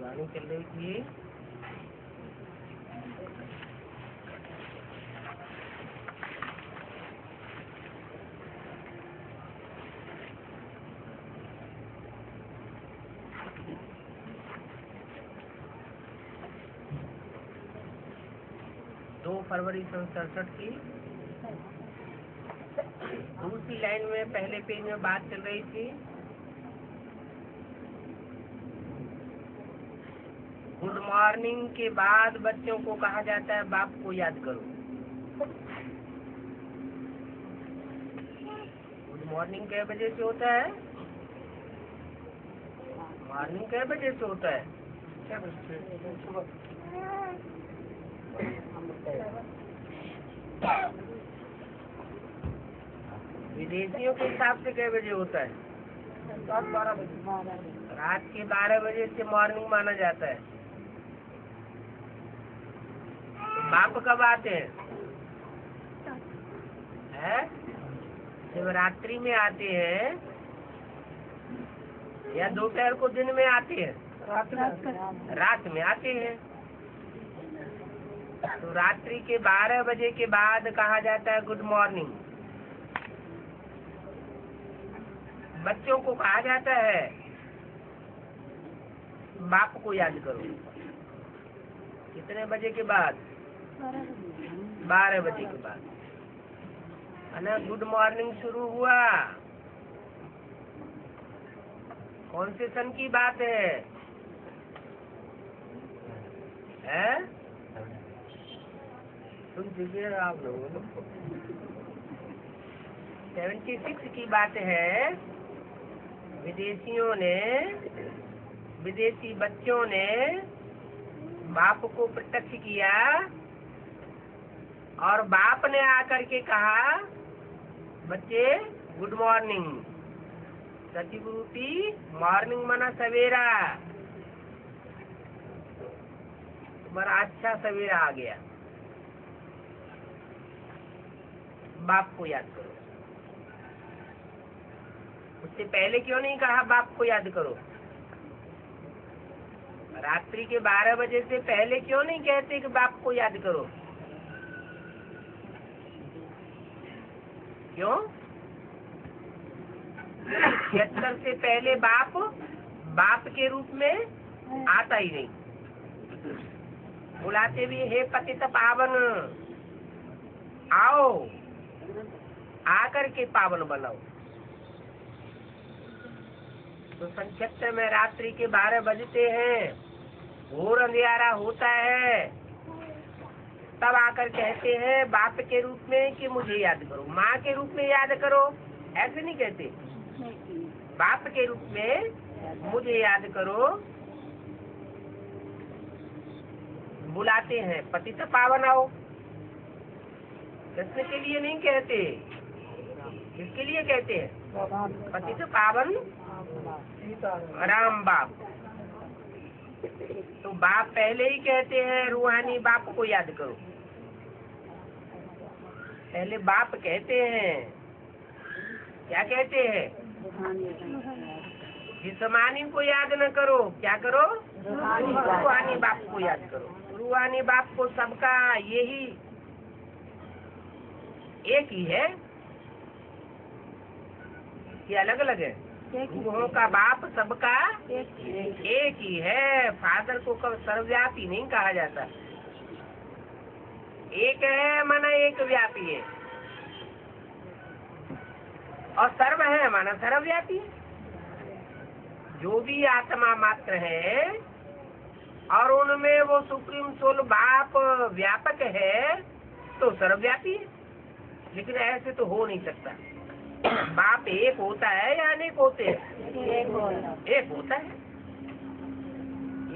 वाणी चल रही थी। फरवरी 1967 की दूसरी लाइन में पहले पेज में बात चल रही थी। गुड मॉर्निंग के बाद बच्चों को कहा जाता है बाप को याद करो। गुड मॉर्निंग कै बजे से होता है? मॉर्निंग कै बजे से होता है? विदेशियों के हिसाब से कितने बजे होता है? रात 12 बजे। रात के 12 बजे से मॉर्निंग माना जाता है। तो बाप कब आते हैं? शिवरात्रि में आते हैं या दोपहर को दिन में आते हैं? रात में आते हैं। तो रात्रि के 12 बजे के बाद कहा जाता है गुड मॉर्निंग। बच्चों को कहा जाता है बाप को याद करो। कितने बजे के बाद? 12 बजे के बाद है ना गुड मॉर्निंग शुरू हुआ। कौन से सन की बात है? सुन दीजिए आप लोग। 76 की बात है। विदेशी बच्चों ने बाप को प्रत्यक्ष किया और बाप ने आकर के कहा बच्चे गुड मॉर्निंग। सचिवरूपी मॉर्निंग माना सवेरा। तुम्हारा अच्छा सवेरा आ गया। बाप को याद करो। उससे पहले क्यों नहीं कहा बाप को याद करो? रात्रि के 12 बजे से पहले क्यों नहीं कहते कि बाप को याद करो? क्यों? 76 से पहले बाप के रूप में आता ही नहीं। बुलाते भी हे पतित पावन, आओ आकर के पावन बनाओ। तो 76 में रात्रि के 12 बजते हैं, घोर अंधियारा होता है, तब आकर कहते हैं बाप के रूप में कि मुझे याद करो। माँ के रूप में याद करो ऐसे नहीं कहते। बाप के रूप में मुझे याद करो। बुलाते हैं पतित पावन आओ। कृष्ण के लिए नहीं कहते। किसके लिए कहते हैं? पतित पावन राम बाप। तो बाप पहले ही कहते हैं रूहानी बाप को याद करो। पहले बाप कहते हैं। क्या कहते हैं? जिस्मानी को याद न करो, क्या करो? रूहानी बाप को याद करो। रूहानी बाप को सबका यही एक ही है कि अलग अलग है? रूहों का बाप सबका एक ही है। फादर को कब सर्वव्यापी नहीं कहा जाता। एक है माना एक व्यापी है, और सर्व है माना सर्वव्यापी। जो भी आत्मा मात्र है और उनमें वो सुप्रीम सोल बाप व्यापक है तो सर्वव्यापी है। लेकिन ऐसे तो हो नहीं सकता। बाप एक होता है या अनेक होते हैं? एक होता है।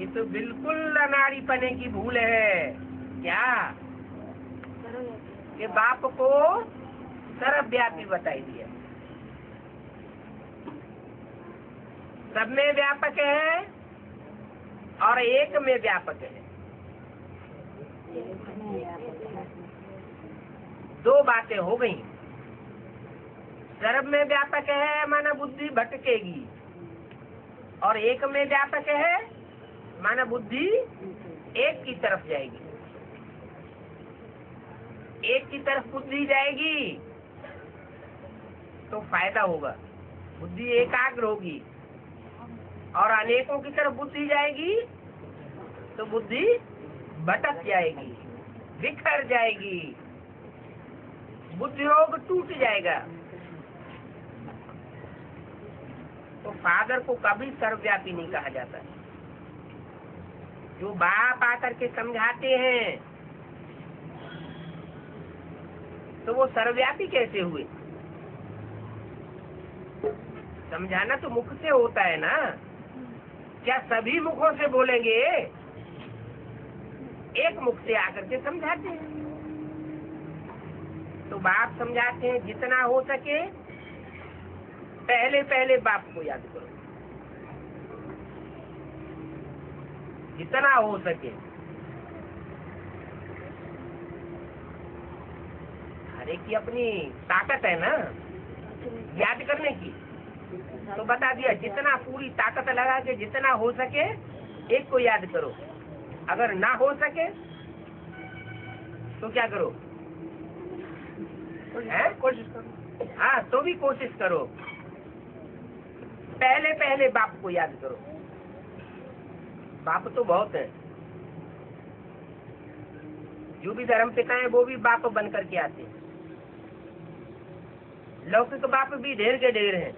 ये तो बिल्कुल अनाड़ीपने की भूल है। क्या कि बाप को सर्वव्यापी बताई दिया। सब में व्यापक है और एक में व्यापक है। दो बातें हो गई। सर्व में व्यापक है माना बुद्धि भटकेगी, और एक में व्यापक है माना बुद्धि एक की तरफ जाएगी। एक की तरफ बुद्धि जाएगी तो फायदा होगा, बुद्धि एकाग्र होगी। और अनेकों की तरफ बुद्धि जाएगी तो बुद्धि भटक जाएगी, बिखर जाएगी, बुद्धि योग टूट जाएगा। तो फादर को कभी सर्वव्यापी नहीं कहा जाता। जो बाप आकर के समझाते हैं तो वो सर्वव्यापी कैसे हुए? समझाना तो मुख से होता है ना। क्या सभी मुखों से बोलेंगे? एक मुख से आकर के समझाते हैं। तो बाप समझाते हैं जितना हो सके पहले पहले बाप को याद करो, जितना हो सके। हर एक की अपनी ताकत है ना याद करने की। तो बता दिया जितना पूरी ताकत लगा के जितना हो सके एक को याद करो। अगर ना हो सके तो क्या करो? कोशिश करो। हाँ, तो भी कोशिश करो। पहले पहले बाप को याद करो। बाप तो बहुत है, जो भी धर्म पिता है वो भी बाप बन करके आते हैं। लौकिक बाप भी ढेर के ढेर हैं।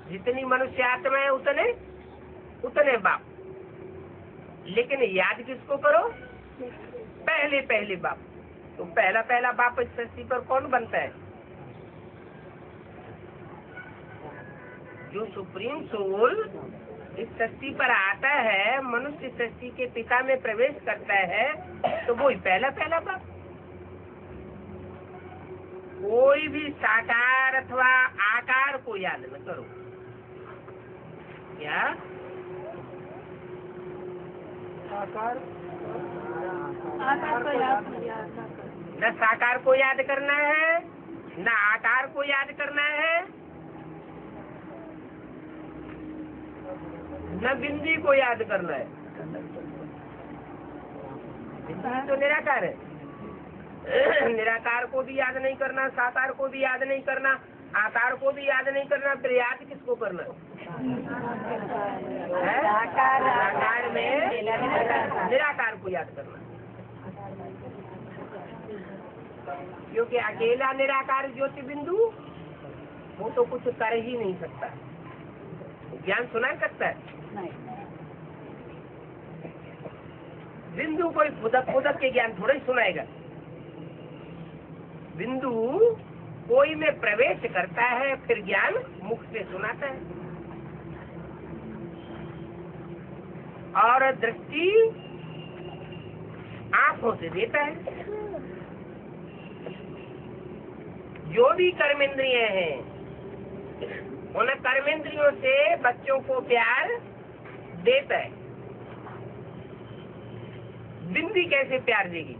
जितनी मनुष्य आत्मा है उतने उतने बाप। लेकिन याद किसको करो? पहले पहले बाप। तो पहला पहला बाप इस सृष्टि पर कौन बनता है? जो सुप्रीम सोल इस सृष्टि पर आता है, मनुष्य सृष्टि के पिता में प्रवेश करता है, तो वो ही पहला पहला बाप। कोई भी साकार अथवा आकार को याद न करो। क्या आकार को याद न साकार को याद करना है, न आकार को याद करना है, न बिंदी को याद करना है। बिंदी तो निराकार है। निराकार को भी याद नहीं करना, साकार को भी याद नहीं करना, आकार को भी याद नहीं करना, फिर याद किसको करना है? साकार में निराकार को याद करना। क्योंकि अकेला निराकार ज्योति बिंदु वो तो कुछ कर ही नहीं सकता। ज्ञान सुना सकता है? बिंदु कोई फुदक फुदक के ज्ञान थोड़ा ही सुनाएगा। बिंदु कोई में प्रवेश करता है, फिर ज्ञान मुख से सुनाता है। और दृष्टि आंखों से देता है। जो भी कर्मेंद्रिय हैं, उन कर्मेंद्रियों से बच्चों को प्यार देता है। बिंदी कैसे प्यार देगी?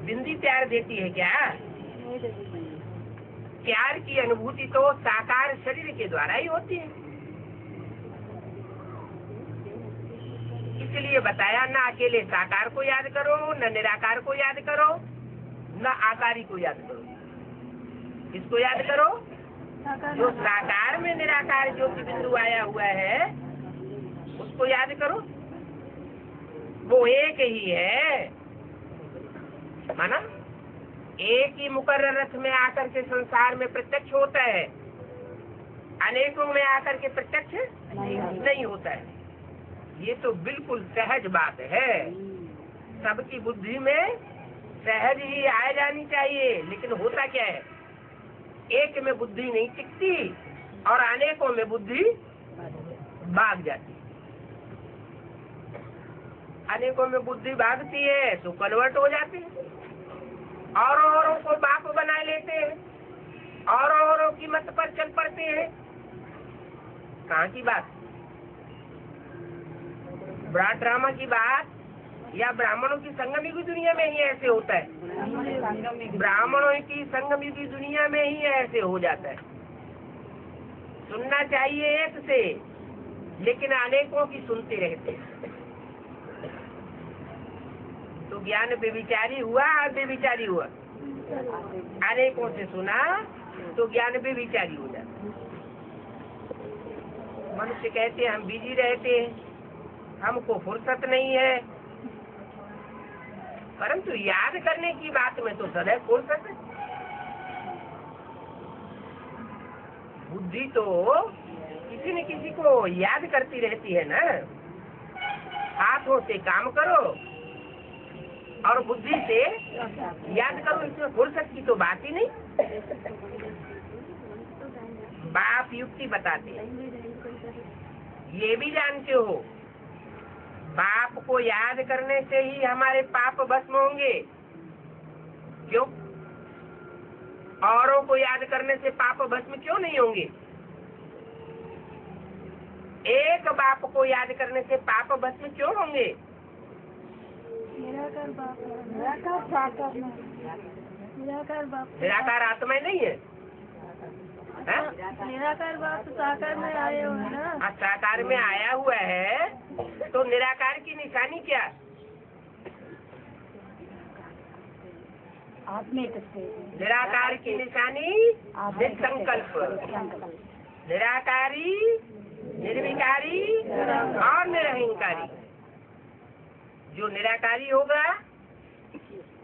बिंदी प्यार देती है क्या? प्यार की अनुभूति तो साकार शरीर के द्वारा ही होती है। इसलिए बताया न अकेले साकार को याद करो, न निराकार को याद करो, न आकारी को याद करो। किसको याद करो? जो साकार में निराकार ज्योति बिंदु आया हुआ है उसको याद करो। वो एक ही है, माना एक ही मुकर्रर रथ में आकर के संसार में प्रत्यक्ष होता है, अनेकों में आकर के प्रत्यक्ष नहीं होता है। ये तो बिल्कुल सहज बात है, सबकी बुद्धि में सहज ही आ जानी चाहिए। लेकिन होता क्या है, एक में बुद्धि नहीं टिकती और अनेकों में बुद्धि भाग जाती। अनेकों में बुद्धि भागती है तो कन्वर्ट हो जाती है, औरों को बाप बना लेते हैं, औरों की मत पर चल पड़ते हैं। कहाँ की बात? बड़ा ड्रामा की बात या ब्राह्मणों की संगम की दुनिया में ही ऐसे होता है? ब्राह्मणों की संगम की दुनिया में ही ऐसे हो जाता है। सुनना चाहिए एक से, लेकिन अनेकों की सुनते रहते हैं। तो ज्ञान बेविचारी हुआ और बेविचारी हुआ। अनेकों से सुना तो ज्ञान बेविचारी हो जाता। मनुष्य कहते हम बिजी रहते हैं, हमको फुर्सत नहीं है, परंतु याद करने की बात में तो सदैव फुर्सत है। बुद्धि तो किसी न किसी को याद करती रहती है ना। हाथों से काम करो और बुद्धि से याद करो, इसमें फुर्सत की तो बात ही नहीं। बाप युक्ति बताते हैं, ये भी जानते हो बाप को याद करने से ही हमारे पाप भस्म होंगे। क्यों? औरों को याद करने से पाप भस्म क्यों नहीं होंगे? एक बाप को याद करने से पाप भस्म क्यों होंगे? निराकार बाप, निराकार साकार में, निराकार बाप, निराकार आत्मा नहीं है, निराकार बाप साकार में आए हुए हैं ना। साकार में आया हुआ है, तो निराकार की निशानी क्या? निराकार की निशानी निसंकल्प, निराकारी, निर्विकारी और निरहंकारी। जो निराकारी होगा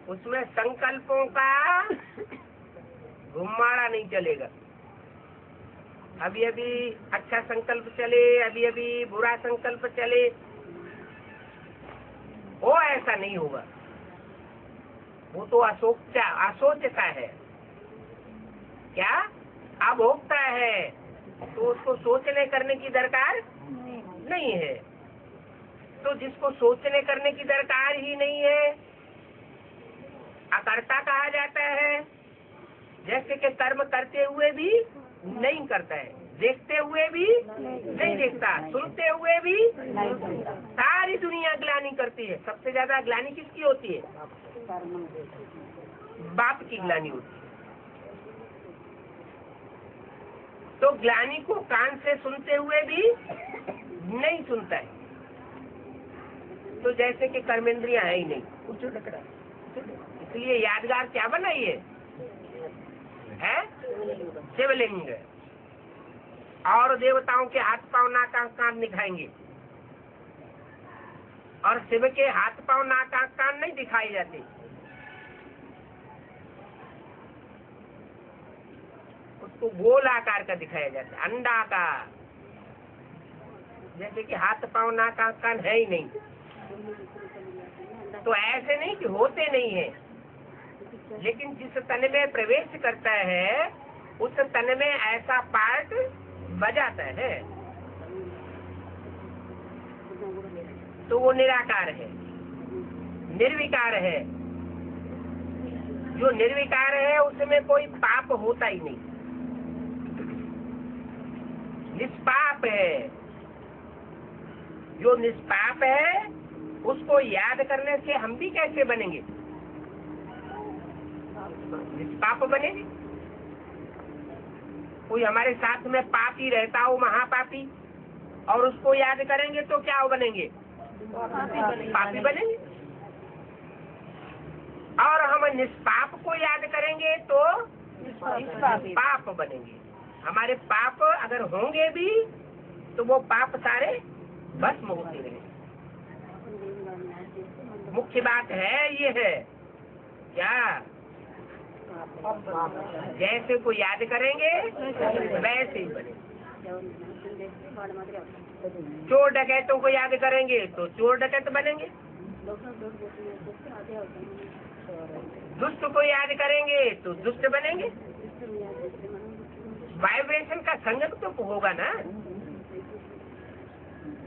उसमें संकल्पों का घुमाड़ा नहीं चलेगा। अभी अभी अच्छा संकल्प चले, अभी अभी बुरा संकल्प चले, वो ऐसा नहीं होगा। वो तो अशोचता है। क्या अभोक्ता है, तो उसको सोचने करने की दरकार नहीं है। तो जिसको सोचने करने की दरकार ही नहीं है, अकर्ता कहा जाता है। जैसे कि कर्म करते हुए भी नहीं करता है, देखते हुए भी नहीं देखता, सुनते हुए भी सारी दुनिया ग्लानि करती है। सबसे ज्यादा ग्लानि किसकी होती है? बाप की ग्लानि होती है। तो ग्लानि को कान से सुनते हुए भी नहीं सुनता है। तो जैसे कि कर्मेंद्रियां है ही नहीं, इसलिए यादगार क्या बनाई है? शिवलिंग। और देवताओं के हाथ पांव नाक आंख कान दिखाएंगे, और शिव के हाथ पांव नाक आंख कान नहीं दिखाए जाते। उसको गोल आकार का दिखाया जाता है, अंडाकार। जैसे कि हाथ पांव नाक आंख कान है ही नहीं। तो ऐसे नहीं कि होते नहीं है, लेकिन जिस तन में प्रवेश करता है उस तन में ऐसा पार्ट बजाता है, तो वो निराकार है, निर्विकार है। जो निर्विकार है उसमें कोई पाप होता ही नहीं, निष्पाप है। जो निष्पाप है उसको याद करने से हम भी कैसे बनेंगे? निष्पाप बनेंगे। कोई हमारे साथ में पापी रहता हो, महापापी, और उसको याद करेंगे तो क्या बनेंगे? पापी बनेंगे। और हम निष्पाप को याद करेंगे तो पाप बनेंगे। हमारे पाप अगर होंगे भी तो वो पाप सारे भस्म होते रहेंगे। मुख्य बात है ये है क्या? जैसे को याद करेंगे वैसे ही बनेंगे। चोर डकैतों को याद करेंगे तो चोर डकैत बनेंगे। दुष्ट को याद करेंगे तो दुष्ट बनेंगे। वाइब्रेशन का संग तो होगा ना,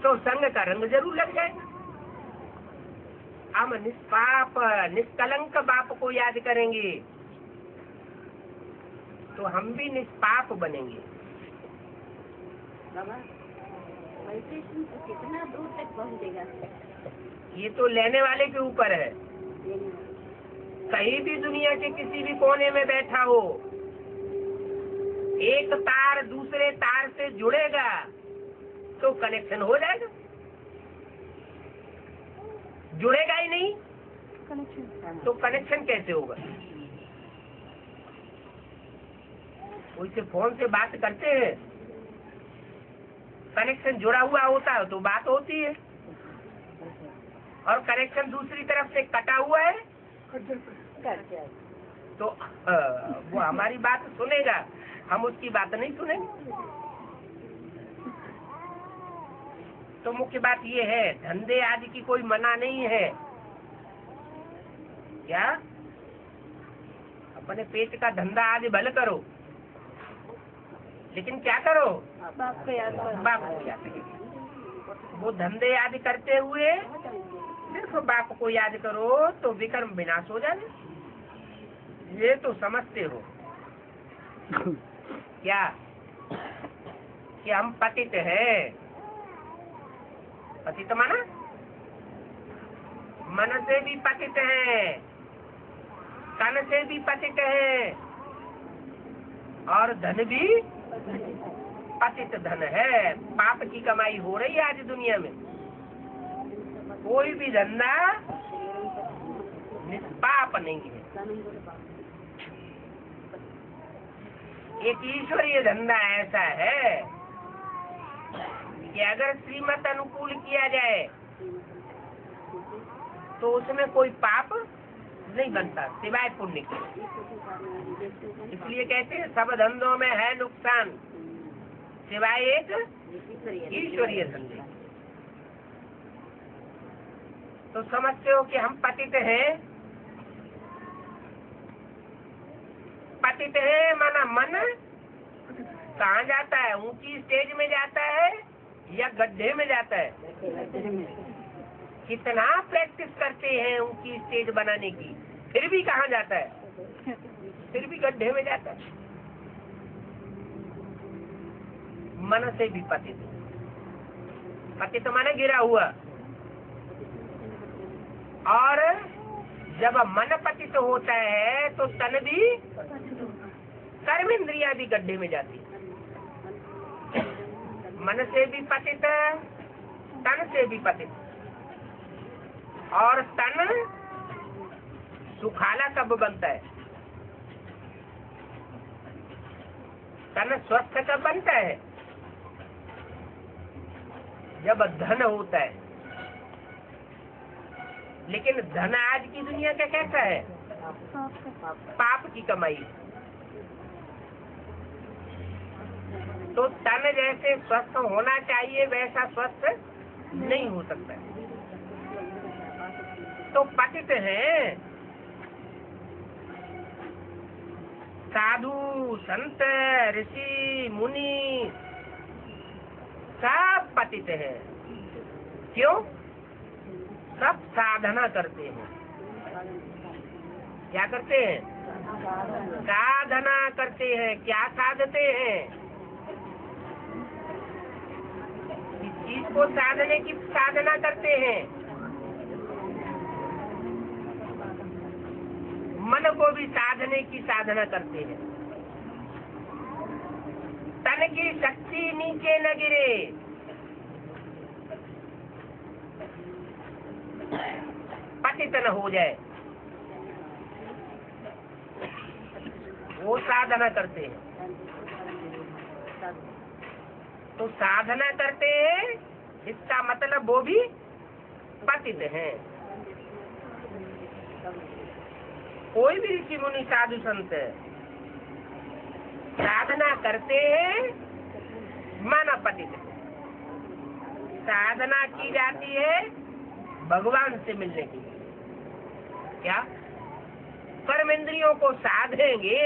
तो संग का रंग जरूर लग जाएगा। हम निष्पाप निष्कलंक बाप को याद करेंगे तो हम भी निष्पाप बनेंगे। वाइब्रेशन कितना दूर तक पहुंचेगा? ये तो लेने वाले के ऊपर है। कहीं भी दुनिया के किसी भी कोने में बैठा हो, एक तार दूसरे तार से जुड़ेगा तो कनेक्शन हो जाएगा। जुड़ेगा ही नहीं तो कनेक्शन कैसे होगा? कोई से फोन से बात करते हैं, कनेक्शन जुड़ा हुआ होता है तो बात होती है, और कनेक्शन दूसरी तरफ से कटा हुआ है तो वो हमारी बात सुनेगा, हम उसकी बात नहीं सुनेंगे। तो मुख्य बात ये है, धंधे आदि की कोई मना नहीं है। क्या? अपने पेट का धंधा आदि भले करो, लेकिन क्या करो? बाप को याद करो। बाप को याद करो। वो धंधे याद करते हुए सिर्फ बाप को याद करो तो विकर्म विनाश हो जाए। ये तो समझते हो क्या कि हम पतित है। पतित माना मन से भी पतित है, तन से भी पतित है, और धन भी पतित धन है। पाप की कमाई हो रही है आज दुनिया में। कोई भी धंधा निष्पाप नहीं है। एक ईश्वरीय धंधा ऐसा है कि अगर श्रीमत अनुकूल किया जाए तो उसमें कोई पाप नहीं बनता सिवाय पुण्य के। इसलिए कहते हैं सब धंधों में है नुकसान सिवाय एक ईश्वरीय धंधे। तो समझते हो कि हम पतित हैं। पतित है माना मन कहाँ जाता है? ऊंची स्टेज में जाता है या गड्ढे में जाता है? कितना प्रैक्टिस करते हैं ऊंची स्टेज बनाने की, फिर भी कहाँ जाता है? फिर भी गड्ढे में जाता है। मन से भी पतित। पतित माने गिरा हुआ। और जब मन पतित होता है तो तन भी, कर्म इंद्रिया भी गड्ढे में जाती। मन से भी पतित, तन से भी पतित। और तन सुखाला कब बनता है? तन स्वस्थ कब बनता है? जब धन होता है। लेकिन धन आज की दुनिया का कैसा है? पाप की कमाई। तो तन जैसे स्वस्थ होना चाहिए वैसा स्वस्थ नहीं हो सकता। तो पतित हैं साधु संत ऋषि मुनि, सब पतित हैं। क्यों? सब साधना करते हैं। क्या करते हैं? साधना करते हैं। क्या साधते हैं? इस चीज को साधने की साधना करते हैं। मन को भी साधने की साधना करते हैं। तन की शक्ति नीचे न गिरे, पतित न हो जाए, वो साधना करते हैं। तो साधना करते हैं इसका मतलब वो भी पतित हैं। कोई भी ऋषि मुनि साधु संत साधना करते हैं माना पतित। साधना की जाती है भगवान से मिलने की। क्या? कर्म इंद्रियों को साधेंगे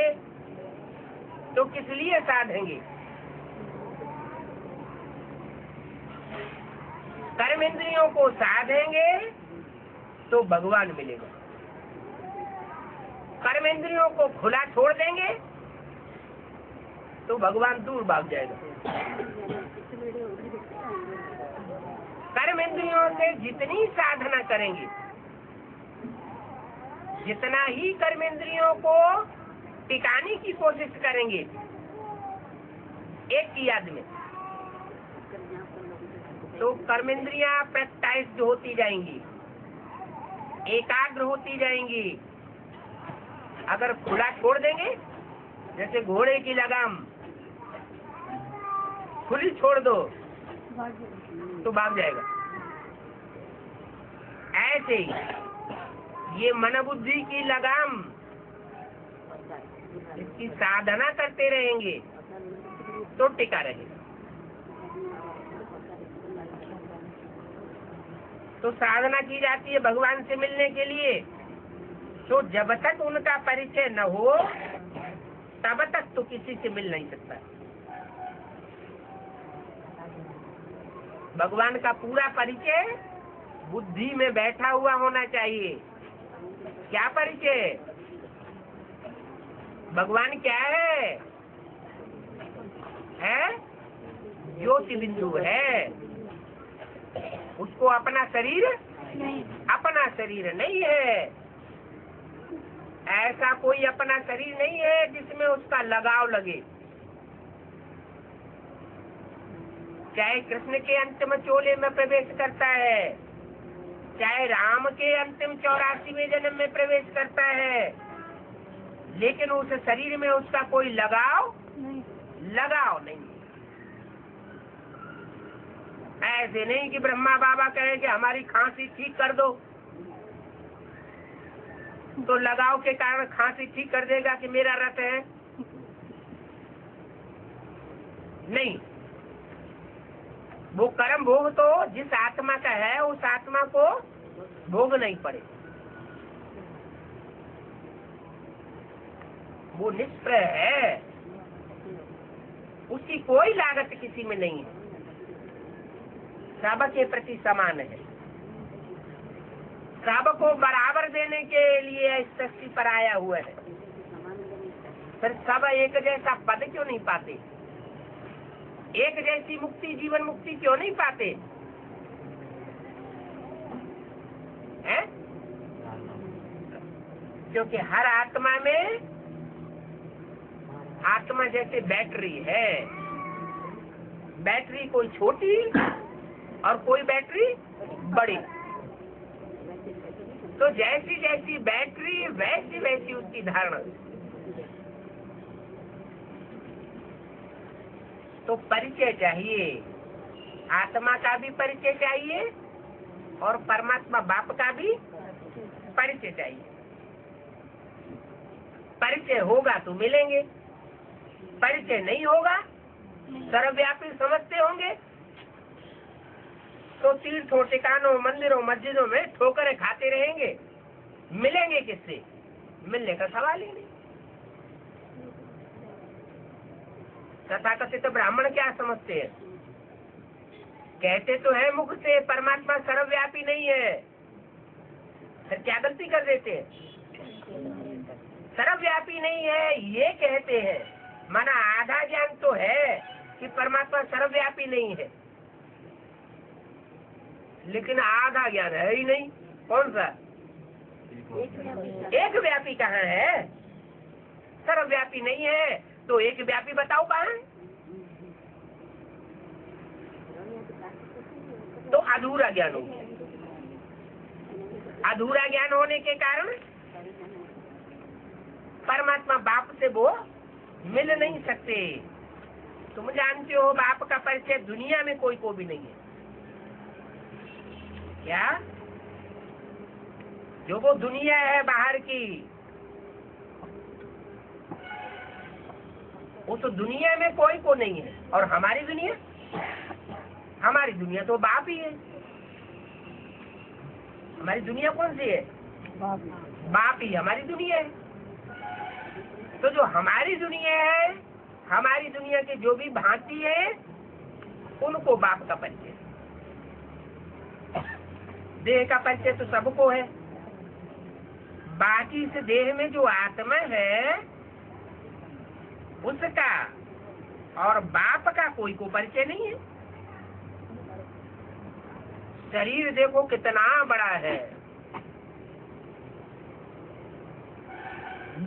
तो किस लिए साधेंगे? कर्म इंद्रियों को साधेंगे तो भगवान मिलेगा। कर्म इंद्रियों को खुला छोड़ देंगे तो भगवान दूर भाग जाएगा। कर्म इंद्रियों से जितनी साधना करेंगे, जितना ही कर्म इंद्रियों को टिकाने की कोशिश करेंगे एक की याद में, तो कर्म इंद्रियां प्रैक्टाइज्ड होती जाएंगी, एकाग्र होती जाएंगी। अगर खुला छोड़ देंगे, जैसे घोड़े की लगाम खुली छोड़ दो तो भाग जाएगा। ऐसे ही ये मन बुद्धि की लगाम, इसकी साधना करते रहेंगे तो टिका रहेगा। तो साधना की जाती है भगवान से मिलने के लिए। तो जब तक उनका परिचय न हो तब तक तो किसी से मिल नहीं सकता। भगवान का पूरा परिचय बुद्धि में बैठा हुआ होना चाहिए। क्या परिचय? भगवान क्या है? ज्योति बिंदु है। उसको अपना शरीर नहीं है। ऐसा कोई अपना शरीर नहीं है जिसमें उसका लगाव लगे। चाहे कृष्ण के अंतिम चोले में प्रवेश करता है, चाहे राम के अंतिम 84वें जन्म में प्रवेश करता है, लेकिन उस शरीर में उसका कोई लगाव नहीं। ऐसे नहीं कि ब्रह्मा बाबा कहे कि हमारी खांसी ठीक कर दो, तो लगाव के कारण खांसी ठीक कर देगा कि मेरा रथ है। नहीं, वो कर्म भोग तो जिस आत्मा का है उस आत्मा को भोग नहीं पड़े। वो निष्प्रय है, उसकी कोई लागत किसी में नहीं है, सबके प्रति समान है। सबको बराबर देने के लिए इस सृष्टि पर आया हुआ है। फिर सब एक जैसा पद क्यों नहीं पाते? एक जैसी मुक्ति, जीवन मुक्ति क्यों नहीं पाते हैं? क्योंकि हर आत्मा में आत्मा जैसे बैटरी है। बैटरी कोई छोटी और कोई बैटरी बड़ी। तो जैसी जैसी बैटरी वैसी वैसी उसकी धारणा। तो परिचय चाहिए, आत्मा का भी परिचय चाहिए और परमात्मा बाप का भी परिचय चाहिए। परिचय होगा तो मिलेंगे, परिचय नहीं होगा, सर्वव्यापी समझते होंगे तो तीर्थों, ठिकानों, मंदिरों, मस्जिदों में ठोकरें खाते रहेंगे। मिलेंगे किससे? मिलने का सवाल ही नहीं। तथाकथित ब्राह्मण क्या समझते हैं? कहते तो है मुख से परमात्मा सर्वव्यापी नहीं है, फिर क्या गलती कर देते हैं? सर्वव्यापी नहीं है ये कहते हैं, माना आधा ज्ञान तो है कि परमात्मा सर्वव्यापी नहीं है, लेकिन आधा ज्ञान है ही नहीं। कौन सा? एक व्यापी कहाँ है? सर्वव्यापी नहीं है तो एक व्यापी बताओ कहाँ है? तो अधूरा ज्ञान हो गया। अधूरा ज्ञान होने के कारण परमात्मा बाप से वो मिल नहीं सकते। तुम जानते हो बाप का परिचय दुनिया में कोई को भी नहीं है। क्या? जो वो दुनिया है बाहर की, वो तो दुनिया में कोई को नहीं है। और हमारी दुनिया तो बाप ही है। हमारी दुनिया कौन सी है? बाप ही हमारी दुनिया है। तो जो हमारी दुनिया है, हमारी दुनिया के जो भी भांति है, उनको बाप का परिचय। देह का परिचय तो सबको है, बाकी इस देह में जो आत्मा है उसका और बाप का कोई को परिचय नहीं है। शरीर देखो कितना बड़ा है,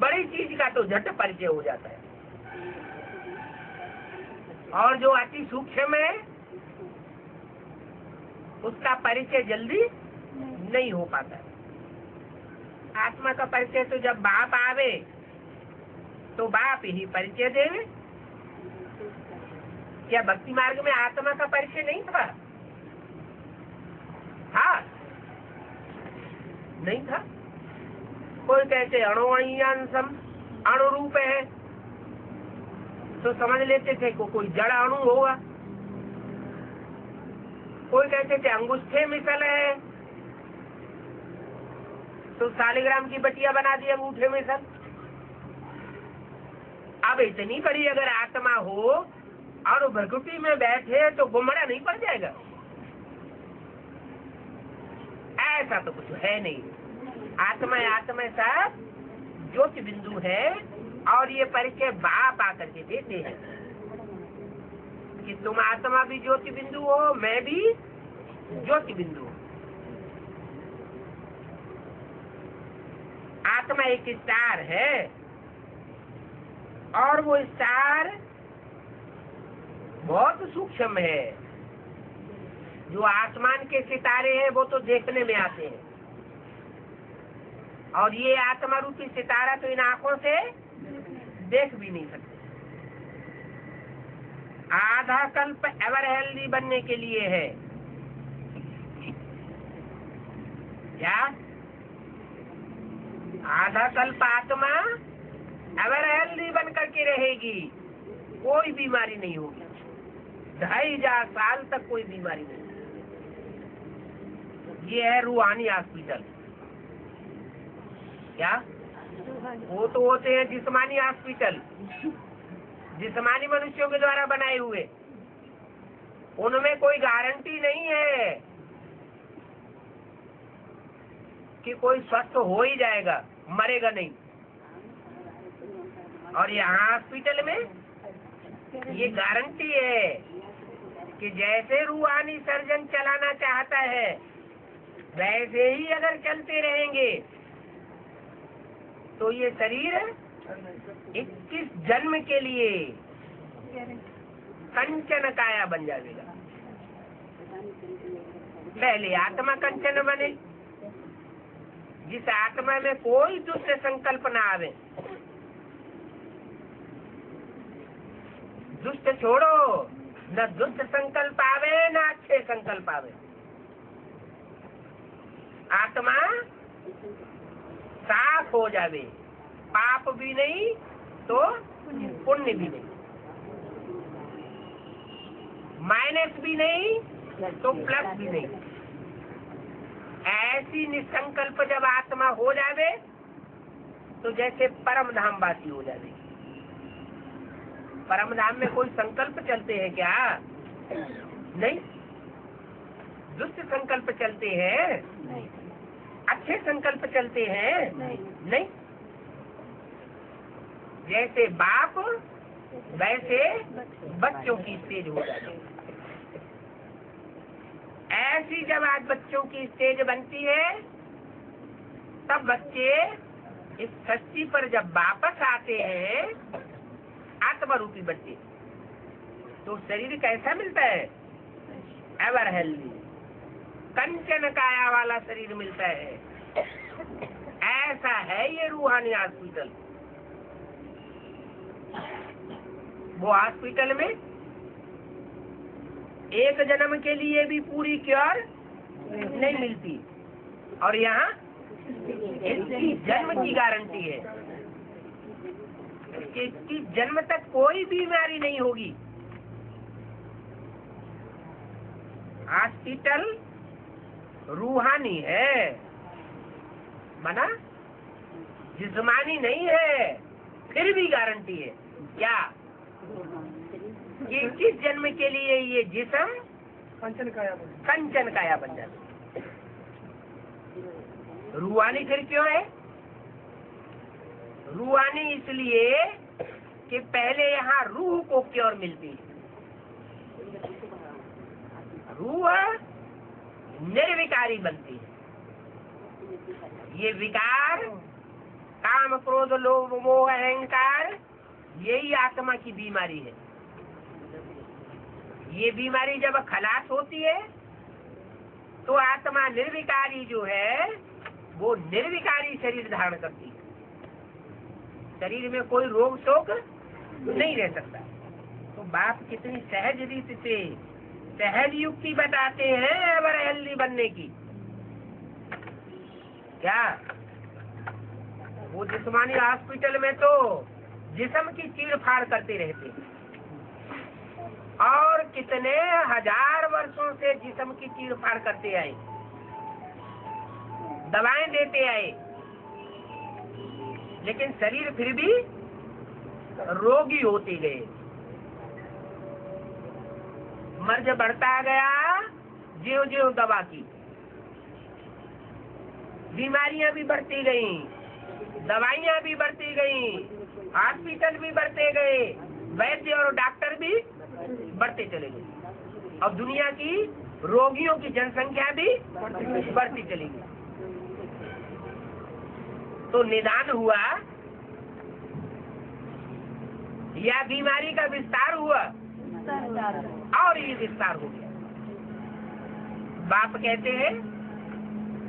बड़ी चीज का तो झट परिचय हो जाता है, और जो अति सूक्ष्म है उसका परिचय जल्दी नहीं हो पाता। आत्मा का परिचय तो जब बाप आवे तो बाप ही परिचय देवे। क्या भक्ति मार्ग में आत्मा का परिचय नहीं था? हाँ, नहीं था। कोई कहते अणुअंशम अणुरूप है तो समझ लेते थे को कोई जड़ अणु होगा। कोई कहते थे अंगूठे मिसल है तो सालिग्राम की बटिया बना दी अंगूठे मिसल। अब इतनी बड़ी अगर आत्मा हो और भ्रकुटी में बैठे तो गुमड़ा नहीं पड़ जाएगा? ऐसा तो कुछ है नहीं। आत्मा सब ज्योति बिंदु है, और ये परिचय बाप आकर के देते हैं कि तुम आत्मा भी ज्योति बिंदु हो, मैं भी ज्योति बिंदु हूँ। आत्मा एक स्टार है, और वो स्टार बहुत सूक्ष्म है। जो आसमान के सितारे हैं वो तो देखने में आते हैं, और ये आत्मा रूपी सितारा तो इन आंखों से देख भी नहीं सकते। आधा कल्प एवर हेल्दी बनने के लिए है। क्या आधा कल्प आत्मा एवर हेल्दी बन करके रहेगी, कोई बीमारी नहीं होगी, 2500 साल तक कोई बीमारी नहीं। ये है रूहानी हॉस्पिटल। क्या वो तो होते हैं जिस्मानी हॉस्पिटल, जिस्मानी मनुष्यों के द्वारा बनाए हुए। उनमें कोई गारंटी नहीं है कि कोई स्वस्थ हो ही जाएगा, मरेगा नहीं। और यहाँ हॉस्पिटल में ये गारंटी है कि जैसे रूहानी सर्जन चलाना चाहता है वैसे ही अगर चलते रहेंगे तो ये शरीर 21 जन्म के लिए कंचन काया बन जाएगा। पहले आत्मा कंचन बने, जिस आत्मा में कोई दुष्ट संकल्प ना आवे। दुष्ट छोड़ो, न दुष्ट संकल्प आवे न अच्छे संकल्प आवे। आत्मा साफ हो जावे, पाप भी नहीं तो पुण्य भी नहीं, माइनस भी नहीं तो प्लस भी नहीं। ऐसी निसंकल्प जब आत्मा हो जावे तो जैसे परम धाम वासी हो जावे। परम धाम में कोई संकल्प चलते हैं क्या? नहीं। दुष्ट संकल्प चलते हैं? अच्छे संकल्प चलते हैं? नहीं। जैसे बाप वैसे बच्चों की स्टेज हो जाती है। ऐसी जब आज बच्चों की स्टेज बनती है तब बच्चे इस सृष्टि पर जब वापस आते हैं, आत्मा रूपी बच्चे, तो शरीर कैसा मिलता है? एवर हेल्दी, कंचन काया वाला शरीर मिलता है। ऐसा है ये रूहानी हॉस्पिटल। वो हॉस्पिटल में एक जन्म के लिए भी पूरी क्योर नहीं मिलती, और यहाँ 21 जन्म की गारंटी है। 21 जन्म तक कोई बीमारी नहीं होगी। हॉस्पिटल रूहानी है, माना जिस्मानी नहीं है, फिर भी गारंटी है। क्या? 21 जन्म के लिए ये जिस्म कंचन काया बन जाता। रूहानी फिर क्यों है? रूहानी इसलिए कि पहले यहाँ रूह को क्योर मिलती है। रूह निर्विकारी बनती है। ये विकार, काम, क्रोध, लोभ, मोह, अहंकार, यही आत्मा की बीमारी है। ये बीमारी जब खलास होती है तो आत्मा निर्विकारी जो है वो निर्विकारी शरीर धारण करती है। शरीर में कोई रोग शोक नहीं रह सकता। तो बाप कितनी सहज रीति से सहज युक्ति बताते हैं एवर हेल्दी बनने की। क्या वो जिस्मानी हॉस्पिटल में तो जिस्म की चीर फाड़ करते रहते हैं, और कितने हजार वर्षों से जिस्म की चीर फाड़ करते आए, दवाएं देते आए, लेकिन शरीर फिर भी रोगी होते गए। मर्ज बढ़ता गया ज्यों ज्यों दवा की। बीमारियां भी बढ़ती गई, दवाइयां भी बढ़ती गई, हॉस्पिटल भी बढ़ते गए, वैद्य और डॉक्टर भी बढ़ते चले गए और दुनिया की रोगियों की जनसंख्या भी बढ़ती चली गई। तो निदान हुआ या बीमारी का विस्तार हुआ? और ये विस्तार हो गया। बाप कहते हैं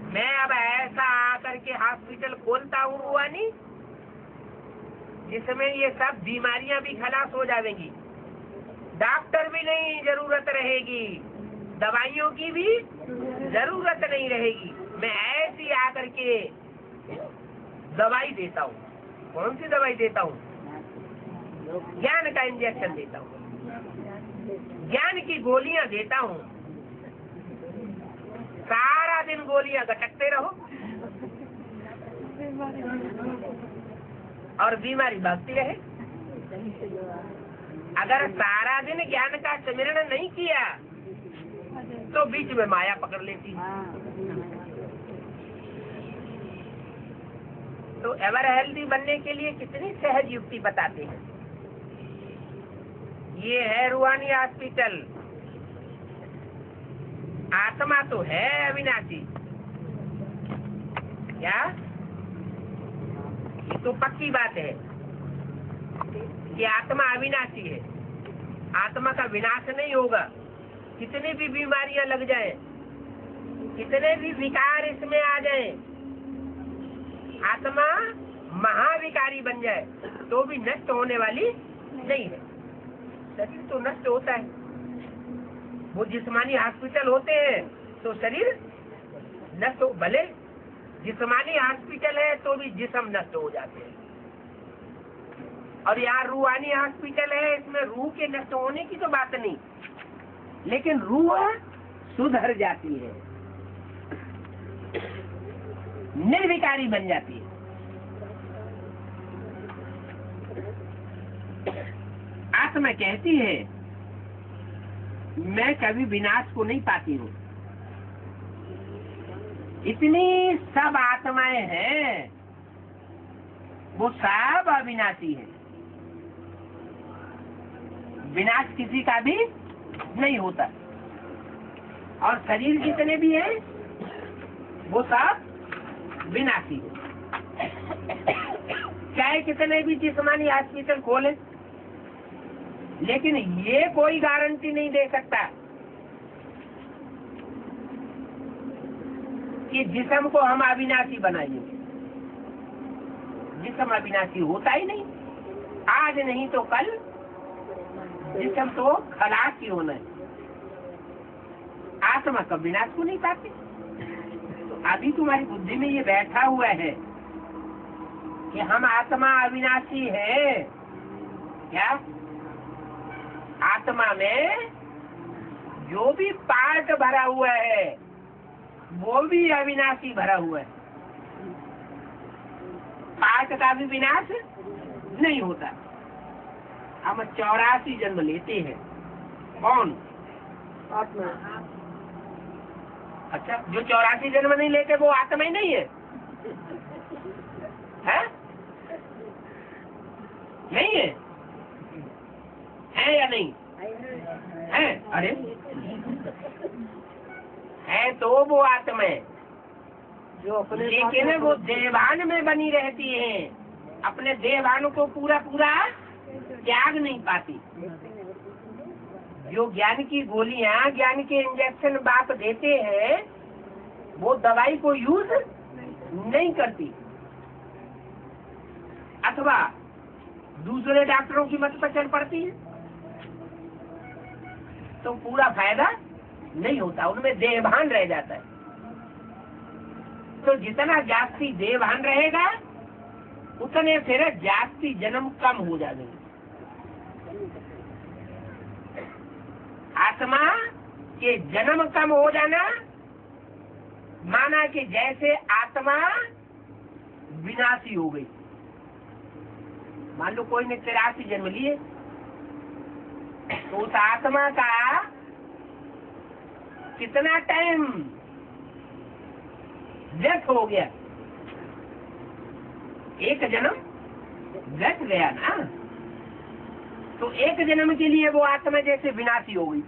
मैं अब ऐसा आकर के हॉस्पिटल खोलता हूँ रुआनी, जिसमें ये सब बीमारियां भी खलास हो जाएंगी, डॉक्टर भी नहीं जरूरत रहेगी, दवाइयों की भी जरूरत नहीं रहेगी। मैं ऐसी आकर के दवाई देता हूँ। कौन सी दवाई देता हूँ? ज्ञान का इंजेक्शन देता हूँ, ज्ञान की गोलियां देता हूँ। सारा दिन गोलियां गटकते रहो और बीमारी भागती रहे। अगर सारा दिन ज्ञान का स्मरण नहीं किया तो बीच में माया पकड़ लेती है। तो एवर हेल्दी बनने के लिए कितनी सहज युक्ति बताते हैं। ये है रूहानी हॉस्पिटल। आत्मा तो है अविनाशी, क्या? ये तो पक्की बात है कि आत्मा अविनाशी है, आत्मा का विनाश नहीं होगा। कितनी भी बीमारियां लग जाए, कितने भी विकार इसमें आ जाए, आत्मा महाविकारी बन जाए तो भी नष्ट होने वाली नहीं है। शरीर तो नष्ट होता है, वो जिस्मानी हॉस्पिटल होते हैं तो शरीर नष्ट हो, भले जिस्मानी हॉस्पिटल है तो भी जिस्म नष्ट हो जाते हैं। और यहाँ रूहानी हॉस्पिटल है, इसमें रूह के नष्ट होने की तो बात नहीं, लेकिन रूह सुधर जाती है, निर्विकारी बन जाती है। आत्मा कहती है मैं कभी विनाश को नहीं पाती हूँ। इतनी सब आत्माएं हैं, वो सब अविनाशी है, विनाश किसी का भी नहीं होता। और शरीर जितने भी हैं वो सब विनाशी है। चाहे कितने भी जिस्मानी हॉस्पिटल खोले, लेकिन ये कोई गारंटी नहीं दे सकता कि जिस्म को हम अविनाशी बनाएंगे। जिस्म अविनाशी होता ही नहीं, आज नहीं तो कल जिस्म तो खलास ही होना है। आत्मा का विनाश को नहीं पाते। तो अभी तुम्हारी बुद्धि में ये बैठा हुआ है कि हम आत्मा अविनाशी है। क्या? आत्मा में जो भी पार्ट भरा हुआ है वो भी अविनाशी भरा हुआ है। पार्ट का भी विनाश नहीं होता। हम 84 जन्म लेते हैं। कौन? आत्मा। अच्छा, जो 84 जन्म नहीं लेते वो आत्मा ही नहीं है, है? नहीं है? है या नहीं है? अरे है तो वो आत्मा है जो अपने, लेकिन वो देवान में बनी रहती है, अपने देवान को पूरा पूरा त्याग नहीं पाती। जो ज्ञान की गोलियां, ज्ञान के इंजेक्शन बाप देते हैं, वो दवाई को यूज नहीं करती, अथवा दूसरे डॉक्टरों की मत पर चल पड़ती है, तो पूरा फायदा नहीं होता, उनमें देहभान रह जाता है। तो जितना जास्ती देहभान रहेगा उतने फिर जास्ती जन्म कम हो जाएंगे। आत्मा के जन्म कम हो जाना माना कि जैसे आत्मा विनाशी हो गई। मान लो कोई ने 83 जन्म लिए, तो उस आत्मा का कितना टाइम व्यर्थ हो गया, एक जन्म व्यर्थ गया ना। तो एक जन्म के लिए वो आत्मा जैसे विनाशी हो गई,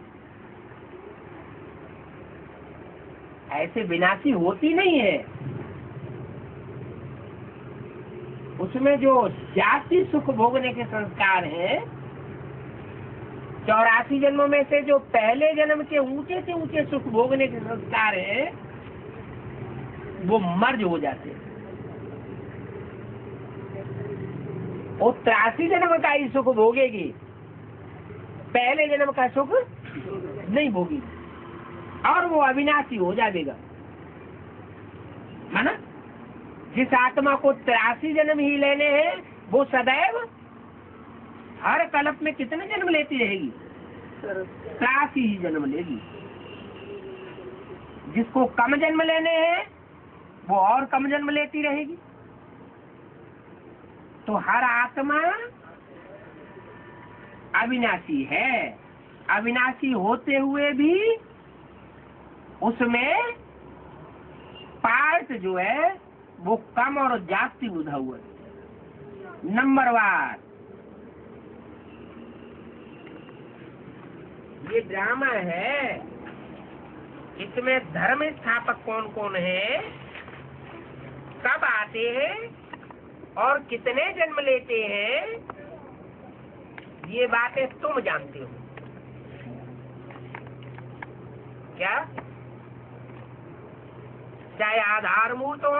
ऐसे विनाशी होती नहीं है। उसमें जो जाति सुख भोगने के संस्कार हैं, 84 जन्मों में से जो पहले जन्म के ऊंचे से ऊंचे सुख भोगने के संस्कार हैं, वो मर्ज हो जाते हैं। वो 83 जन्म का ही सुख भोगेगी, पहले जन्म का सुख नहीं भोगी, और वो अविनाशी हो जाएगा। है ना? जिस आत्मा को 83 जन्म ही लेने हैं, वो सदैव हर कल्प में कितने जन्म लेती रहेगी? 83 ही जन्म लेगी। जिसको कम जन्म लेने हैं, वो और कम जन्म लेती रहेगी। तो हर आत्मा अविनाशी है। अविनाशी होते हुए भी उसमें पार्ट जो है वो कम और जास्ती बुधा हुआ है। नंबरवार ये ड्रामा है, इसमें धर्म स्थापक कौन कौन है, कब आते हैं और कितने जन्म लेते हैं, ये बातें तुम जानते हो क्या? चाहे आधार मूर्त हो,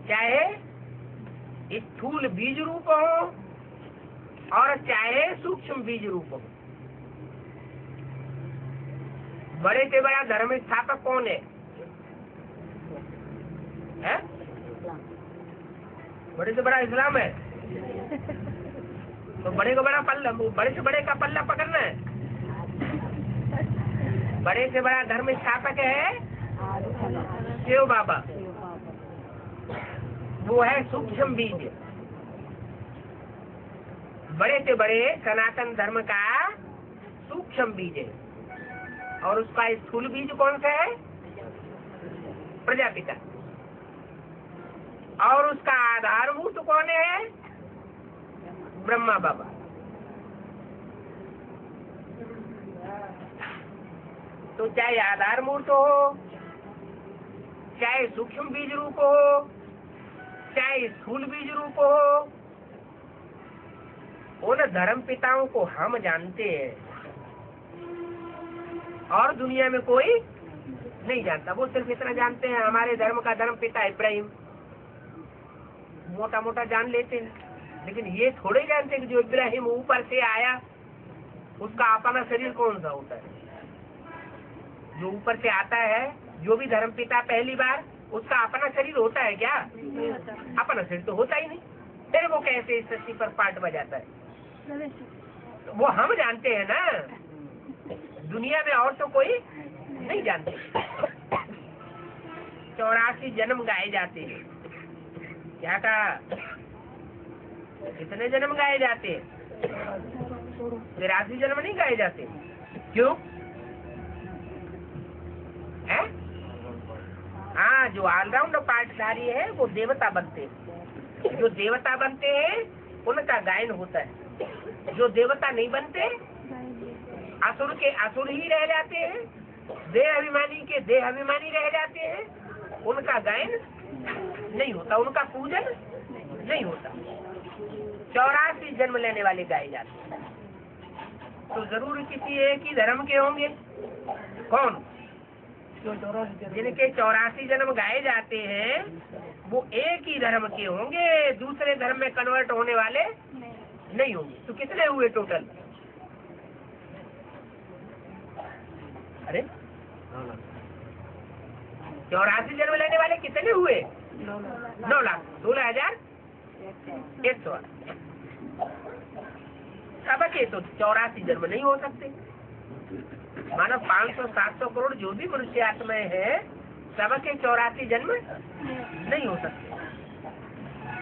चाहे स्थूल बीज रूप हो, और चाहे सूक्ष्म बीज रूप हो। बड़े से बड़ा धर्म स्थापक कौन है? बड़े से बड़ा इस्लाम है। तो बड़े का बड़ा पल्ला, बड़े से बड़े का पल्ला पकड़ना है। बड़े से बड़ा धर्म स्थापक है शिव बाबा, वो है सूक्ष्म बीज। बड़े से बड़े सनातन धर्म का सूक्ष्म बीज है, और उसका स्थूल बीज कौन सा है? प्रजापिता। और उसका आधारभूत कौन है? ब्रह्मा बाबा। तो चाहे आधार मूर्त हो, चाहे सूक्ष्म बीज रूप हो, चाहे स्थूल बीज रूप हो, उन धर्म पिताओं को हम जानते हैं और दुनिया में कोई नहीं जानता। वो सिर्फ इतना जानते हैं, हमारे धर्म का धर्म पिता इब्राहिम, मोटा मोटा जान लेते हैं। लेकिन ये थोड़े जानते कि जो इब्राहिम ऊपर से आया, उसका अपना शरीर कौन सा होता है? जो ऊपर से आता है, जो भी धर्म पिता पहली बार, उसका अपना शरीर होता है क्या? अपना शरीर तो होता ही नहीं। फिर वो कैसे इस सृष्टि पर पार्ट बजाता है? तो वो हम जानते हैं ना, दुनिया में और तो कोई नहीं जानते। 84 जन्म गाए जाते हैं। क्या कहा? कितने जन्म गाए जाते हैं? 83 जन्म नहीं गाए जाते। क्यों? है? हाँ, जो ऑलराउंड पार्टधारी है वो देवता बनते हैं। जो देवता बनते हैं उनका गायन होता है। जो देवता नहीं बनते, असुर के असुर ही रह जाते हैं, देह अभिमानी के देह अभिमानी रह जाते हैं, उनका गायन नहीं होता, उनका पूजन नहीं होता। 84 जन्म लेने वाले गाए जाते हैं। तो जरूर किसी एक ही धर्म के होंगे। कौन? जिनके 84 जन्म गाए जाते हैं वो एक ही धर्म के होंगे, दूसरे धर्म में कन्वर्ट होने वाले नहीं होंगे। तो कितने हुए टोटल? अरे 84 जन्म लेने वाले कितने हुए? 9,16,108। सबके तो 84 जन्म नहीं हो सकते। मानो 500-700 करोड़ जो भी मनुष्य आत्माएं हैं, सबके 84 जन्म नहीं हो सकते।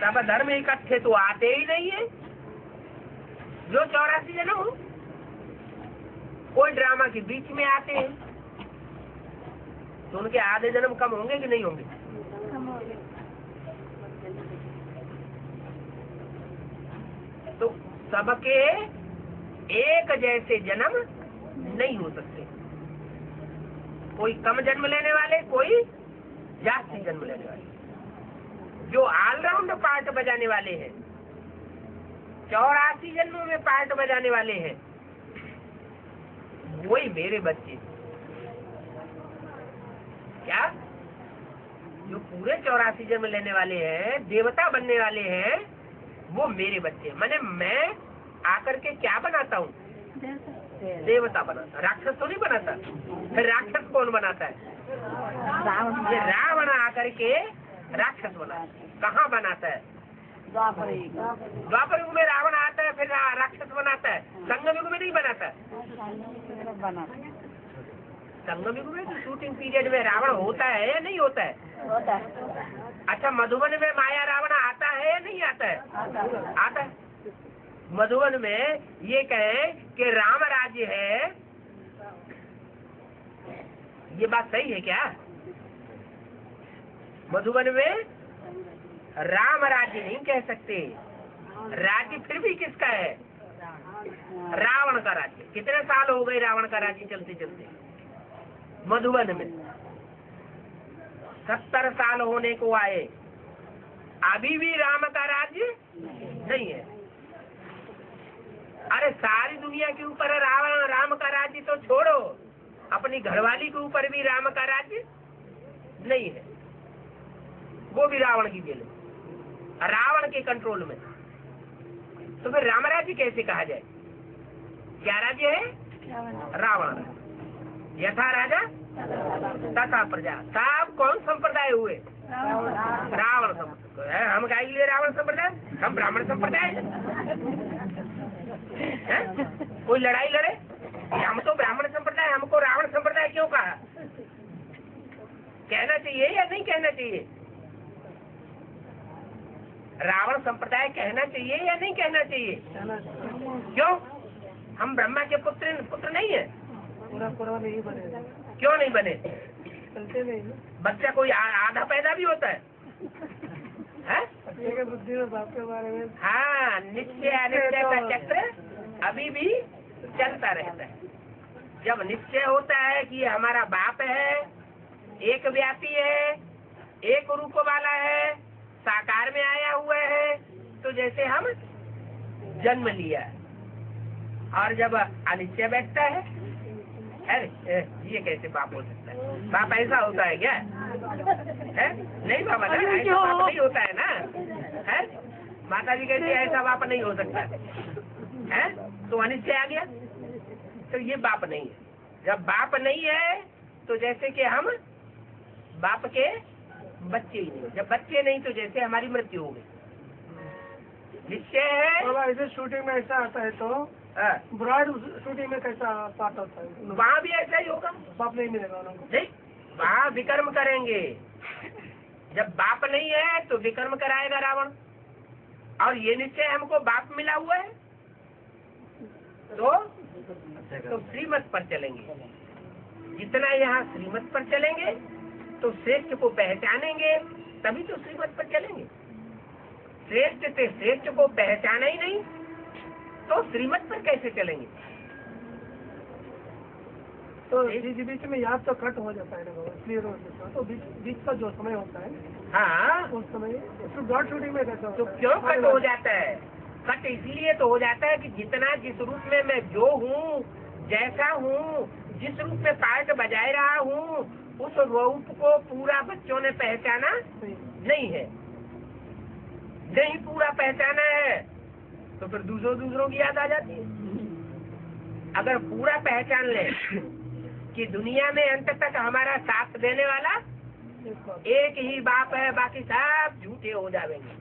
सब धर्म इकट्ठे तो आते ही नहीं है जो 84 जन्म हो। कोई ड्रामा के बीच में आते हैं, तो उनके आधे जन्म कम होंगे कि नहीं होंगे? तो सबके एक जैसे जन्म नहीं हो सकते। कोई कम जन्म लेने वाले, कोई जास्ती जन्म लेने वाले। जो ऑलराउंड पार्ट बजाने वाले हैं, 84 जन्मों में पार्ट बजाने वाले हैं, वही मेरे बच्चे। क्या? जो पूरे 84 जन्म लेने वाले हैं, देवता बनने वाले हैं, वो मेरे बच्चे। माने मैं आकर के क्या बनाता हूँ? देवता बनाता। राक्षस तो नहीं बनाता। फिर राक्षस कौन बनाता है? ये रावण आकर के राक्षस बनाता है। कहाँ बनाता है? द्वापर युग में रावण आता है, फिर राक्षस बनाता है। संगम युग में नहीं बनाता। संगम युग में तो शूटिंग पीरियड में रावण होता है या नहीं होता है? होता है। अच्छा, मधुबन में माया रावण आता है या नहीं आता है? आता है। मधुबन में ये कहे कि राम राज्य है, ये बात सही है क्या? मधुबन में राम राज्य नहीं कह सकते। राज्य फिर भी किसका है? रावण का राज्य। कितने साल हो गए रावण का राज्य चलते चलते? मधुबन में 70 साल होने को आए, अभी भी राम का राज्य नहीं है। अरे सारी दुनिया के ऊपर रावण राम का राज्य तो छोड़ो, अपनी घरवाली के ऊपर भी राम का राज्य नहीं है। वो भी रावण की जेल है, रावण के कंट्रोल में। तो फिर राम राज्य कैसे कहा जाए? क्या राज्य है? रावण। यथा राजा तथा प्रजा। सब कौन संप्रदाय हुए? रावण संप्रदाय। हम क्या लिए रावण संप्रदाय? हम ब्राह्मण संप्रदाय है? कोई लड़ाई लड़े कि हम तो ब्राह्मण संप्रदाय, हमको रावण संप्रदाय क्यों कहा? कहना चाहिए या नहीं कहना चाहिए? रावण संप्रदाय कहना चाहिए या नहीं कहना चाहिए? क्यों? हम ब्रह्मा के पुत्र नहीं है? पूरा नहीं बने। क्यों नहीं बने? चलते नहीं। बच्चा कोई आधा पैदा भी होता है? बच्चे के बुद्धि में बाप के बारे में। हाँ, निश्चय अनिश्चय का चक्र अभी भी चलता रहता है। जब निश्चय होता है कि हमारा बाप है, एक व्यापी है, एक रूप वाला है, साकार में आया हुआ है, तो जैसे हम जन्म लिया। और जब अनिश्चय बैठता है, ये कैसे बाप हो सकता है? बाप ऐसा होता है क्या? है? नहीं बाबा, ऐसा बाप नहीं होता है ना। है? माता जी कहती है ऐसा बाप नहीं हो सकता है। तो अनिश्चय आ गया, तो ये बाप नहीं है। जब बाप नहीं है तो जैसे कि हम बाप के बच्चे ही नहीं। जब बच्चे नहीं तो जैसे हमारी मृत्यु हो गई। निश्चय है। ऐसे शूटिंग में ऐसा आता है तो ब्रॉड शूटिंग में कैसा पार्ट होता है? वहाँ भी ऐसा ही होगा। बाप नहीं मिलेगा उनको। नहीं, वहाँ विकर्म करेंगे। जब बाप नहीं है तो विकर्म कराएगा रावण। और ये निश्चय हमको बाप मिला हुआ है तो श्रीमत पर चलेंगे। जितना यहाँ श्रीमत पर चलेंगे तो श्रेष्ठ को पहचानेंगे, तभी तो श्रीमत पर चलेंगे। श्रेष्ठ से श्रेष्ठ को पहचाना ही नहीं तो श्रीमत पर कैसे चलेंगे? तो बीच में याद तो कट हो जाता है ना, क्लियर हो जाता है। तो बीच का जो समय होता है, हाँ, उस समय ब्रॉड शूटिंग में कैसा तो क्यों कट हो जाता है? कट इसलिए तो हो जाता है कि जितना जिस रूप में मैं जो हूँ, जैसा हूँ, जिस रूप में पार्ट बजाए रहा हूँ, उस रूप को पूरा बच्चों ने पहचाना नहीं है। नहीं पूरा पहचाना है तो फिर दूसरों की याद आ जाती है। अगर पूरा पहचान ले कि दुनिया में अंत तक हमारा साथ देने वाला एक ही बाप है, बाकी सब झूठे हो जाएंगे।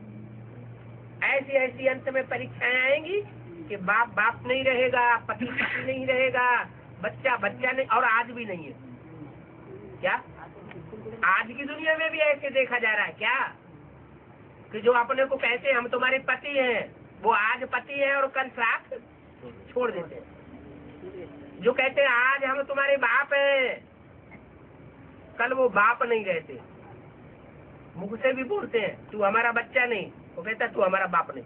ऐसी ऐसी अंत में परीक्षाएं आएंगी कि बाप नहीं रहेगा, पति नहीं रहेगा, बच्चा नहीं, और आज भी नहीं है। क्या आज की दुनिया में भी ऐसे देखा जा रहा है क्या कि जो अपने को कहते हैं हम तुम्हारे पति हैं, वो आज पति है और कल साथ छोड़ देते हैं। जो कहते हैं आज हम तुम्हारे बाप हैं, कल वो बाप नहीं रहते, मुख से भी बोलते हैं तू हमारा बच्चा नहीं, वो कहता तू हमारा बाप नहीं।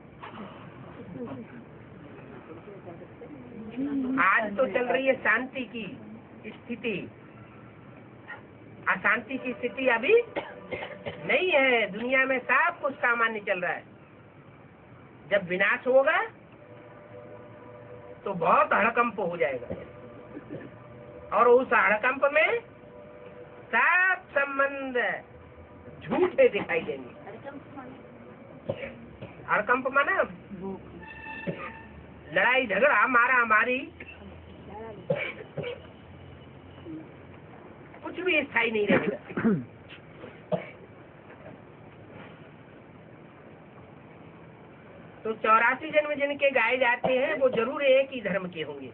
आज तो चल रही है शांति की स्थिति, अशांति की स्थिति अभी नहीं है। दुनिया में सब कुछ सामान्य चल रहा है। जब विनाश होगा तो बहुत हड़कंप हो जाएगा, और उस हड़कंप में सब संबंध झूठे दिखाई देंगे। हड़कंप माना लड़ाई झगड़ा, मारा मारी, कुछ भी स्थायी नहीं रहेगा। तो 84 जन्म जिनके गाए जाते हैं वो जरूर एक ही धर्म के होंगे,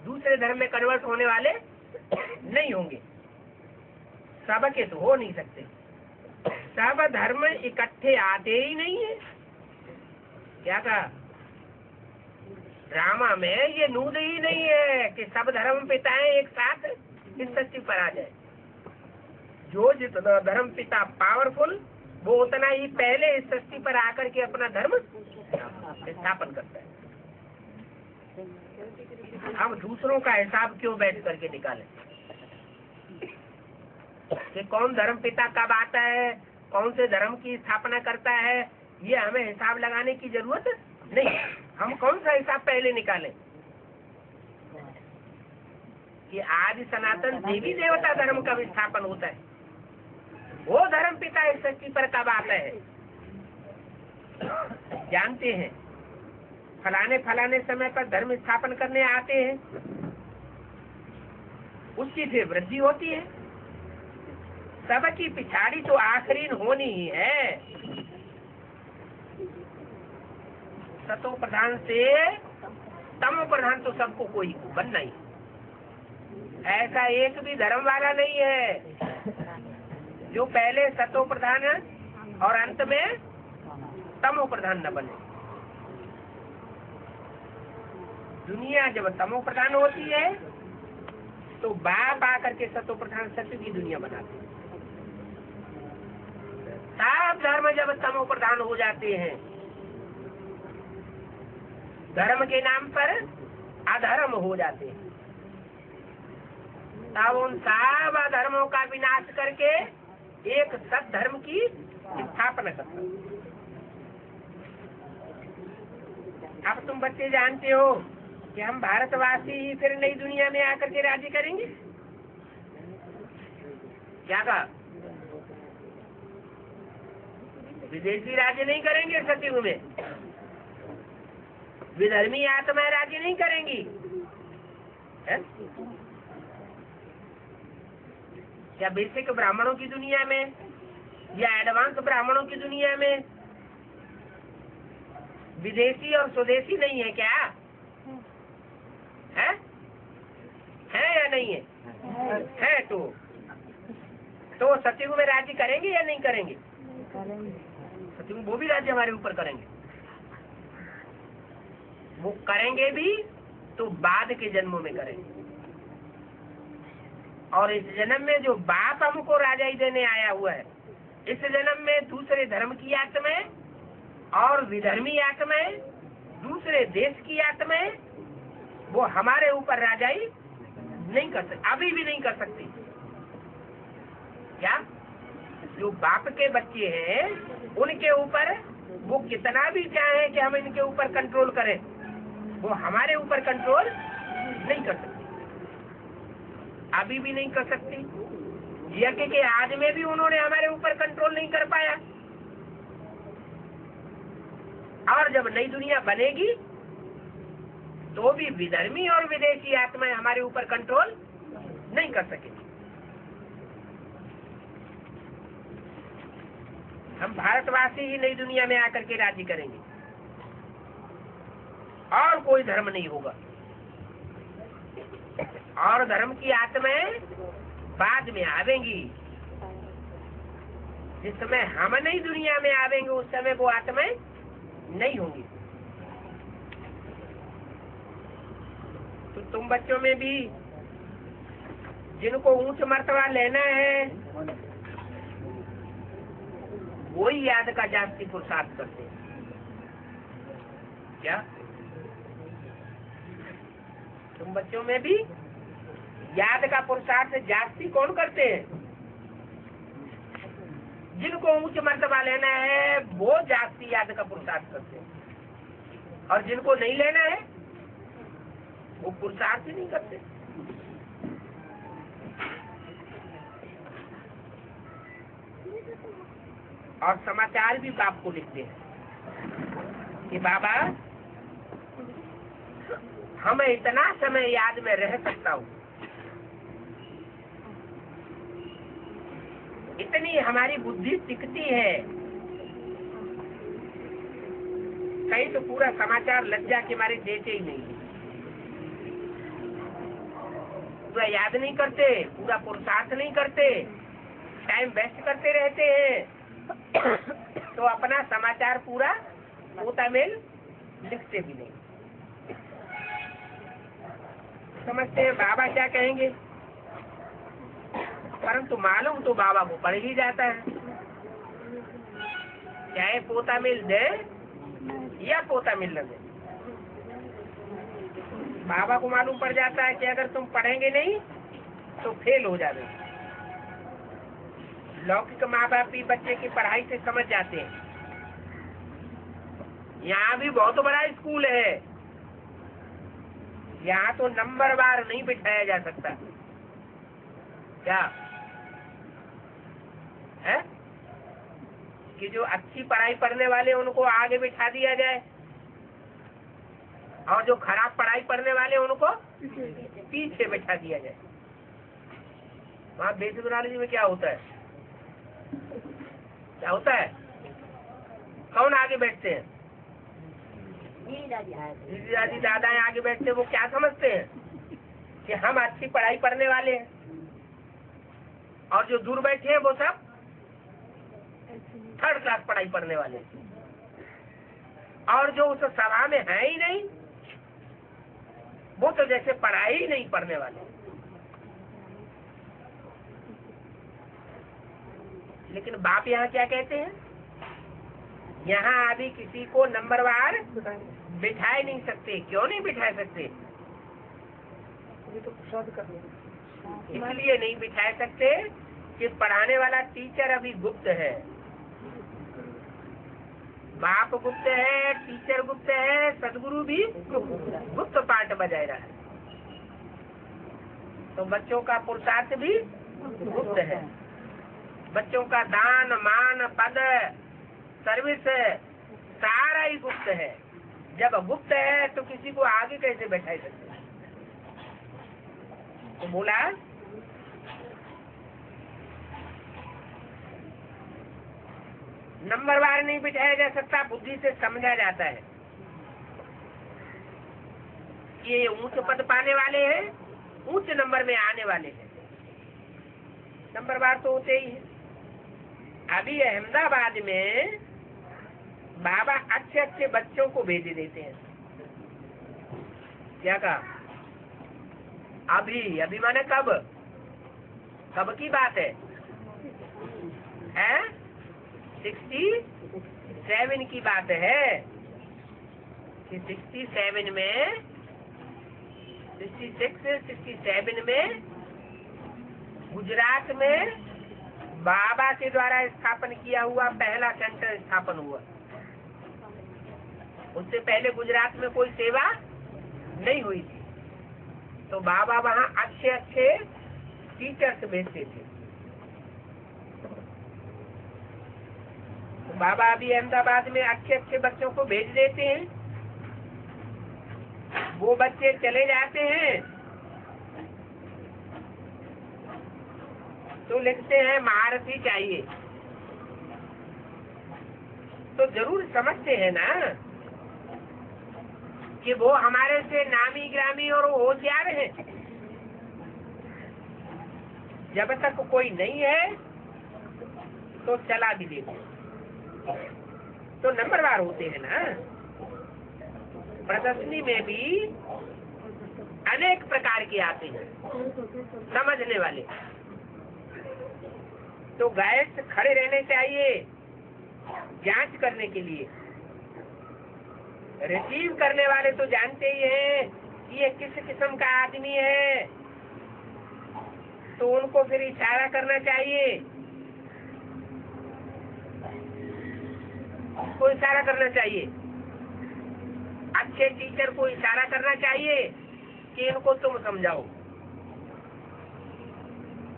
दूसरे धर्म में कन्वर्ट होने वाले नहीं होंगे। सबके तो हो नहीं सकते, सब धर्म इकट्ठे आते ही नहीं है। क्या कहा ड्रामा में? ये नूद ही नहीं है कि सब धर्म पिताएं एक साथ इस सृष्टि पर आ जाए। जो जितना धर्म पिता पावरफुल, वो उतना ही पहले इस सृष्टि पर आकर के अपना धर्म स्थापन करता है। हम दूसरों का हिसाब क्यों बैठ करके निकालें कि कौन धर्म पिता कब आता है, कौन से धर्म की स्थापना करता है? ये हमें हिसाब लगाने की जरूरत नहीं। हम कौन सा हिसाब पहले निकालें कि आज सनातन देवी देवता धर्म का स्थापन होता है, वो धर्म पिता इस सृष्टि पर कब आता है? जानते हैं फलाने फलाने समय पर धर्म स्थापन करने आते हैं, उसकी फिर वृद्धि होती है। सबकी पिछाड़ी तो आखिरी होनी ही है। सतो प्रधान से तमो प्रधान तो सबको कोई बनना ही। ऐसा एक भी धर्म वाला नहीं है जो पहले सतो प्रधान और अंत में तमो प्रधान न बने। दुनिया जब तमो प्रधान होती है तो बाप आकर के सतो प्रधान सत्य की दुनिया बनाते हैं। सब धर्म जब तमो प्रधान हो जाते हैं, धर्म के नाम पर अधर्म हो जाते हैं, तब उन सब अधर्मों का विनाश करके एक सत धर्म की स्थापना करता है। अब तुम बच्चे जानते हो कि हम भारतवासी ही फिर नई दुनिया में आकर के राज्य करेंगे। क्या कहा? विदेशी राज्य नहीं करेंगे सतयुग में, विधर्मी आत्मा राज्य नहीं करेंगी है? क्या बेसिक ब्राह्मणों की दुनिया में या एडवांस ब्राह्मणों की दुनिया में विदेशी और स्वदेशी नहीं है क्या? है या नहीं है? है तो सतयुग में राज्य करेंगे या नहीं करेंगे? सतयुग में वो भी राज्य हमारे ऊपर करेंगे। वो करेंगे भी तो बाद के जन्मों में करेंगे। और इस जन्म में जो बाप हमको राजाई देने आया हुआ है, इस जन्म में दूसरे धर्म की आत्माएं और विधर्मी आत्माएं, दूसरे देश की आत्माएं, वो हमारे ऊपर राजाई नहीं कर सकती, अभी भी नहीं कर सकती। क्या? जो बाप के बच्चे हैं उनके ऊपर वो कितना भी चाहे कि हम इनके ऊपर कंट्रोल करें, वो हमारे ऊपर कंट्रोल नहीं कर सकती, अभी भी नहीं कर सकती। यज्ञ के आज में भी उन्होंने हमारे ऊपर कंट्रोल नहीं कर पाया। और जब नई दुनिया बनेगी तो भी विधर्मी और विदेशी आत्माएं हमारे ऊपर कंट्रोल नहीं कर सकेंगी। हम भारतवासी ही नई दुनिया में आकर के राज्य करेंगे और कोई धर्म नहीं होगा। और धर्म की आत्माएं बाद में आवेंगी। जिस समय हम नई दुनिया में आवेंगे उस समय वो आत्माएं नहीं होंगी। तो तुम बच्चों में भी जिनको ऊंच मर्तबा लेना है वही याद का जास्ती पुरुषार्थ करते हैं। क्या तुम बच्चों में भी याद का पुरुषार्थ जास्ती कौन करते हैं? जिनको ऊंच मर्तबा लेना है वो जास्ती याद का पुरुषार्थ करते हैं, और जिनको नहीं लेना है वो पुरुषार्थ ही नहीं करते। और समाचार भी बाप को लिखते हैं कि बाबा हमें इतना समय याद में रह सकता हूँ, इतनी हमारी बुद्धि टिकती है, कहीं तो पूरा समाचार लज्जा के मारे देते ही नहीं, पूरा याद नहीं करते, पूरा पुरुषार्थ नहीं करते, टाइम वेस्ट करते रहते हैं। तो अपना समाचार पूरा पोता मेल लिखते भी नहीं। समझते हैं बाबा क्या कहेंगे, परंतु मालूम तो बाबा को पड़ ही जाता है, चाहे पोता मिल दे या पोता मिल न दे। बाबा को मालूम पड़ जाता है कि अगर तुम पढ़ेंगे नहीं तो फेल हो जाओगे। लौकिक माँ बाप भी बच्चे की पढ़ाई से समझ जाते हैं। यहाँ भी बहुत बड़ा स्कूल है, यहाँ तो नंबरवार नहीं बिठाया जा सकता। क्या है कि जो अच्छी पढ़ाई पढ़ने वाले उनको आगे बिठा दिया जाए और जो खराब पढ़ाई पढ़ने वाले उनको पीछे बिठा दिया जाए। वहाँ बेसिक नॉलेज में क्या होता है, क्या होता है, कौन आगे बैठते हैं? दादी दादाएं आगे बैठते हैं। वो क्या समझते हैं कि हम अच्छी पढ़ाई पढ़ने वाले हैं, और जो दूर बैठे हैं वो सब थर्ड क्लास पढ़ाई पढ़ने वाले हैं, और जो उस सभा में है ही नहीं वो तो जैसे पढ़ाई ही नहीं पढ़ने वाले। लेकिन बाप यहाँ क्या कहते हैं, यहाँ अभी किसी को नंबरवार बिठाए नहीं सकते। क्यों नहीं बिठा सकते? इसलिए नहीं बिठा सकते कि पढ़ाने वाला टीचर अभी गुप्त है। बाप गुप्त है, टीचर गुप्त है, सदगुरु भी गुप्त पाठ बजाय रहा है। तो बच्चों का पुरुषार्थ भी गुप्त है, बच्चों का दान मान पद सर्विस सारा ही गुप्त है। जब गुप्त है तो किसी को आगे कैसे बैठा सकते? तो बोला नंबरवार नहीं बिठाया जा सकता, बुद्धि से समझा जाता है कि ये ऊंच पद पाने वाले हैं, ऊंच नंबर में आने वाले हैं। नंबरवार तो होते ही है। अभी अहमदाबाद में बाबा अच्छे अच्छे बच्चों को भेज देते हैं। क्या कहा? अभी माने कब? कब की बात है? 67 की बात है कि 67 में 67 में गुजरात में बाबा के द्वारा स्थापन किया हुआ पहला सेंटर स्थापन हुआ। उससे पहले गुजरात में कोई सेवा नहीं हुई थी, तो बाबा वहाँ अच्छे अच्छे टीचर्स भेजते थे। तो बाबा अभी अहमदाबाद में अच्छे अच्छे बच्चों को भेज देते हैं। वो बच्चे चले जाते हैं तो लिखते हैं महारथी चाहिए। तो जरूर समझते हैं ना कि वो हमारे से नामी ग्रामी और होशियार हैं। जब तक कोई नहीं है तो चला भी देते हैं। तो नंबरवार होते हैं ना। प्रदर्शनी में भी अनेक प्रकार के आते हैं, समझने करने वाले, तो गाइड्स खड़े रहने चाहिए जांच करने के लिए। रिसीव करने वाले तो जानते ही हैं कि ये किस किस्म का आदमी है, तो उनको फिर इशारा करना चाहिए, को इशारा करना चाहिए। अच्छे टीचर को इशारा करना चाहिए कि इनको तुम समझाओ।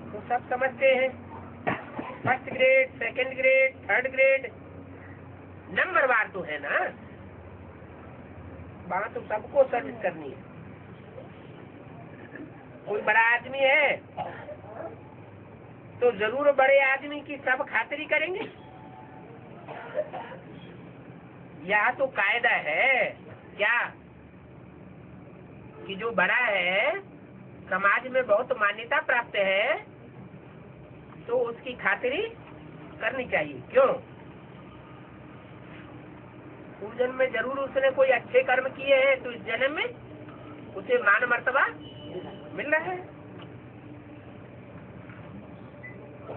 तो सब समझते हैं, first grade, second grade, third grade, नंबरवार तो है ना, वहां तो सबको सर्विस करनी है। कोई बड़ा आदमी है तो जरूर बड़े आदमी की सब खातिरी करेंगे। यह तो कायदा है क्या कि जो बड़ा है, समाज में बहुत मान्यता प्राप्त है, तो उसकी खातिरी करनी चाहिए। क्यों? पूर्व जन्म में जरूर उसने कोई अच्छे कर्म किए हैं, तो इस जन्म में उसे मान मर्तबा मिल रहा है।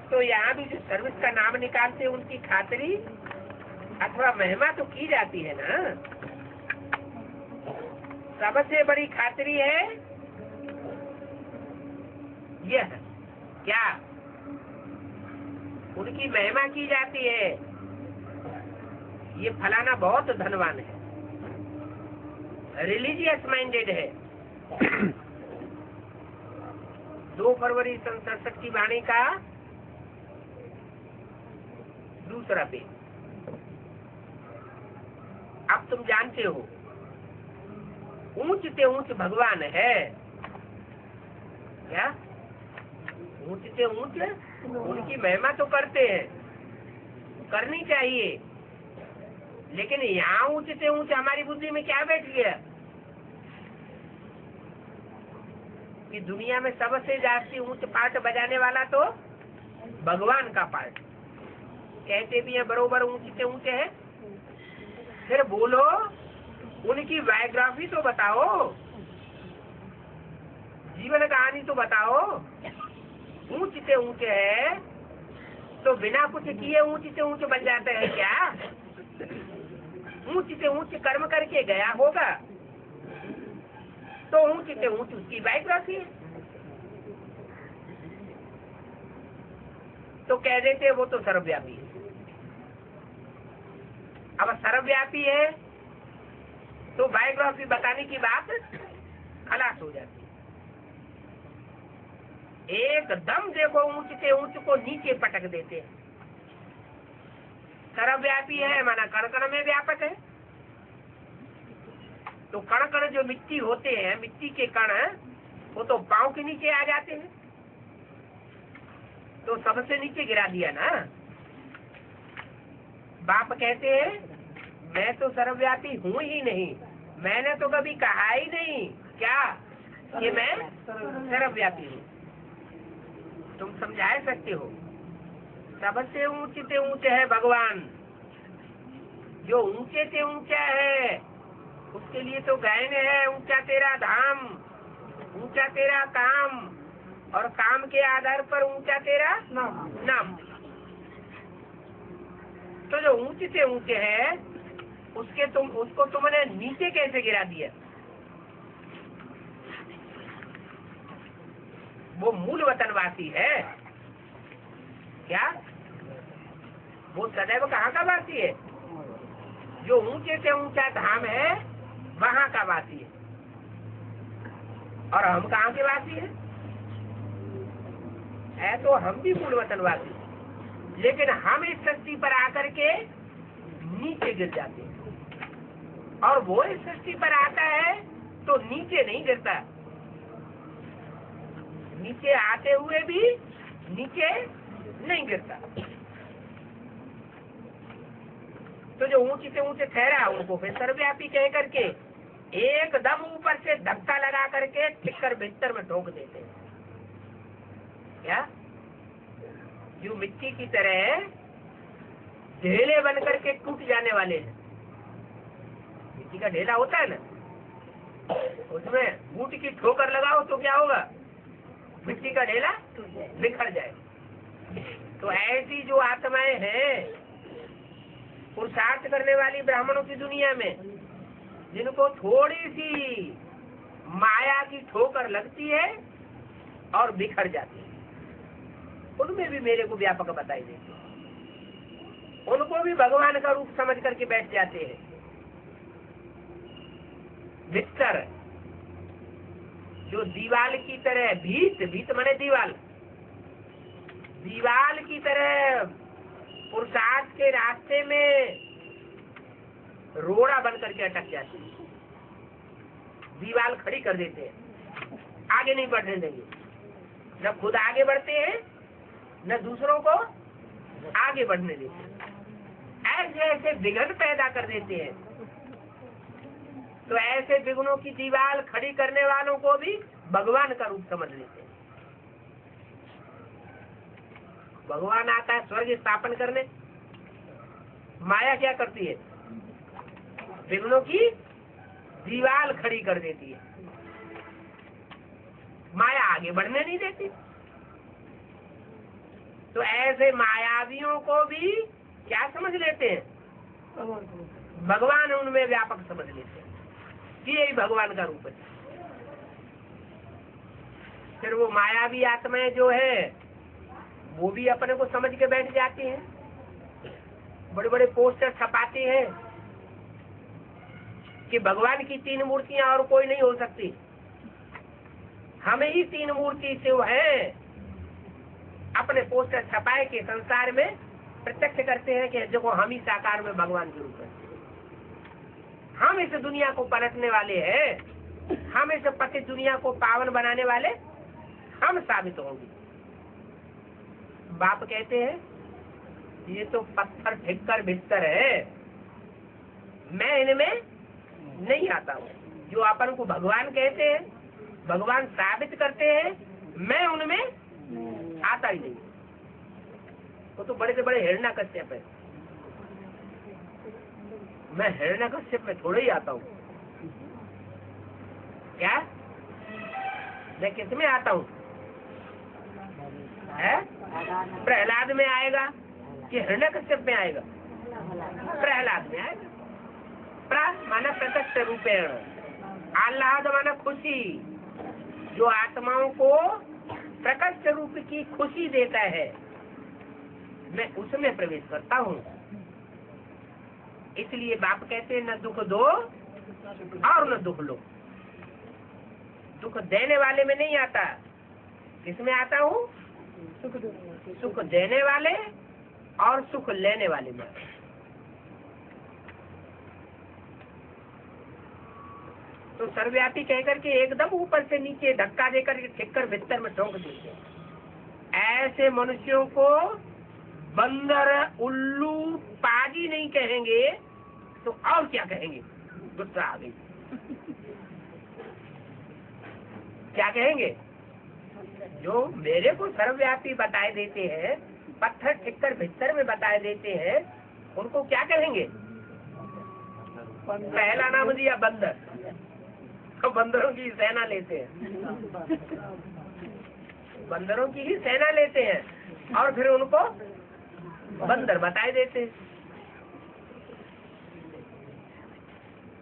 तो यहाँ भी जो सर्विस का नाम निकालते हैं, उनकी खातिरी अथवा महिमा तो की जाती है ना। सबसे बड़ी खातिरी है यह, क्या उनकी महिमा की जाती है, ये फलाना बहुत धनवान है, रिलीजियस माइंडेड है। 2 फरवरी सन 67 की वाणी का दूसरा पेज। अब तुम जानते हो ऊंच से ऊंच भगवान है क्या? ऊंच से ऊंच उनकी महिमा तो करते हैं, करनी चाहिए, लेकिन यहाँ ऊंच से ऊंच हमारी बुद्धि में क्या बैठ गया कि दुनिया में सबसे जास्ती ऊंच पार्ट बजाने वाला तो भगवान का पार्ट। कहते भी है बरोबर ऊंच से ऊंचे है। फिर बोलो, उनकी बायोग्राफी तो बताओ, जीवन कहानी तो बताओ। ऊंच से ऊंचे है तो बिना कुछ किए ऊंच से ऊंच बन जाते हैं क्या? ऊंच से ऊंच कर्म करके गया होगा तो ऊंच से ऊंच उसकी बायोग्राफी है। तो कह देते वो तो सर्वव्यापी है। अब सर्वव्यापी है तो बायोग्राफी बताने की बात खलास हो जाती है। एकदम देखो ऊंच से ऊंच को नीचे पटक देते हैं। सर्वव्यापी है माना कण कण में व्यापक है। तो कण कण जो मिट्टी होते हैं, मिट्टी के कण, वो तो पांव के नीचे आ जाते हैं, तो सबसे नीचे गिरा दिया ना। बाप कहते हैं मैं तो सर्वव्यापी हूँ ही नहीं, मैंने तो कभी कहा ही नहीं क्या कि मैं सर्वव्यापी हूँ। तुम समझा सकते हो। सबसे ऊंचे से ऊंचे है भगवान। जो ऊंचे से ऊंचा है उसके लिए तो गायन है, ऊंचा तेरा धाम, ऊंचा तेरा काम, और काम के आधार पर ऊंचा तेरा नाम। तो जो ऊंचे से ऊंचे है उसको तुमने नीचे कैसे गिरा दिया? वो मूल वतनवासी है क्या? वो सदैव कहाँ का वासी है? जो ऊंचे से ऊंचा धाम है वहाँ का वासी है। और हम कहाँ के वासी है तो हम भी मूल वतनवासी, लेकिन हम इस सृष्टि पर आकर के नीचे गिर जाते हैं, और वो इस सृष्टि पर आता है तो नीचे नहीं गिरता। नीचे आते हुए भी नीचे नहीं गिरता। तो जो ऊंचे से ऊंचे ठहरा उनको फिर सर्वव्यापी कह करके एकदम ऊपर से धक्का लगा करके टिक्कर बिस्तर में ठोक देते हैं क्या? जो मिट्टी की तरह ढेले बन करके टूट जाने वाले हैं। मिट्टी का ढेला होता है ना, उसमें बूट की ठोकर लगाओ तो क्या होगा? मिट्टी का ढेला बिखर जाए। तो ऐसी जो आत्माएं हैं पुरुषार्थ करने वाली ब्राह्मणों की दुनिया में, जिनको थोड़ी सी माया की ठोकर लगती है और बिखर जाती है, उनमें भी मेरे को व्यापक बताई देती है। उनको भी भगवान का रूप समझ करके बैठ जाते हैं। भीतर जो दीवाल की तरह, भीत माने दीवाल, दीवाल की तरह पुरुषार्थ के रास्ते में रोड़ा बन करके अटक जाती है। दीवाल खड़ी कर देते हैं, आगे नहीं बढ़ने देंगे, न खुद आगे बढ़ते हैं न दूसरों को आगे बढ़ने देते हैं। ऐसे ऐसे विघ्न पैदा कर देते हैं। तो ऐसे विघ्नों की दीवार खड़ी करने वालों को भी भगवान का रूप समझ लेते हैं। भगवान आता है स्वर्ग स्थापन करने, माया क्या करती है? विघ्नों की दीवार खड़ी कर देती है, माया आगे बढ़ने नहीं देती। तो ऐसे मायावियों को भी क्या समझ लेते हैं? भगवान उनमें व्यापक समझ लेते हैं कि यही भगवान का रूप है। फिर वो मायावी आत्माएं जो है वो भी अपने को समझ के बैठ जाती हैं, बड़े बड़े पोस्टर छपाते हैं कि भगवान की 3 मूर्तियां और कोई नहीं हो सकती, हमें ही 3 मूर्ति से वो है। अपने पोस्टर छपाए के संसार में प्रत्यक्ष करते हैं कि देखो हम ही साकार में भगवान के रूप है, हम इस दुनिया को पलटने वाले हैं, हम इस पतित दुनिया को पावन बनाने वाले हम साबित होंगे। बाप कहते हैं ये तो पत्थर ठिक्कर बिस्तर है, मैं इनमें नहीं आता हूँ। जो अपन को भगवान कहते हैं, भगवान साबित करते हैं, मैं उनमें आता ही नहीं। वो तो बड़े से बड़े हिरण्यकश्यप है, मैं हिरण्यकश्यप में थोड़े ही आता हूँ। क्या मैं किस में आता हूँ? प्रहलाद में आएगा कि हिरण्यकश्यप में आएगा? प्रहलाद में आएगा। प्र माना प्रत्यक्ष रूपेण, आह्लाद माना खुशी, जो आत्माओं को प्रकट रूप की खुशी देता है, मैं उसमें प्रवेश करता हूँ। इसलिए बाप कहते हैं न दुख दो और न दुख लो। दुख देने वाले में नहीं आता, किसमें आता हूँ? सुख देने वाले और सुख लेने वाले में। तो सर्वव्यापी कहकर के एकदम ऊपर से नीचे धक्का देकर के ठिक्कर भीतर में ठोक देते। ऐसे मनुष्यों को बंदर, उल्लू, पाजी नहीं कहेंगे तो और क्या कहेंगे? गुस्सा आ गई। क्या कहेंगे? जो मेरे को सर्वव्यापी बताए देते हैं, पत्थर ठिक्कर भीतर में बताए देते हैं, उनको क्या कहेंगे? पहला नाम दिया बंदर, तो बंदरों की सेना लेते हैं, बंदरों की ही सेना लेते हैं और फिर उनको बंदर बताए देते हैं।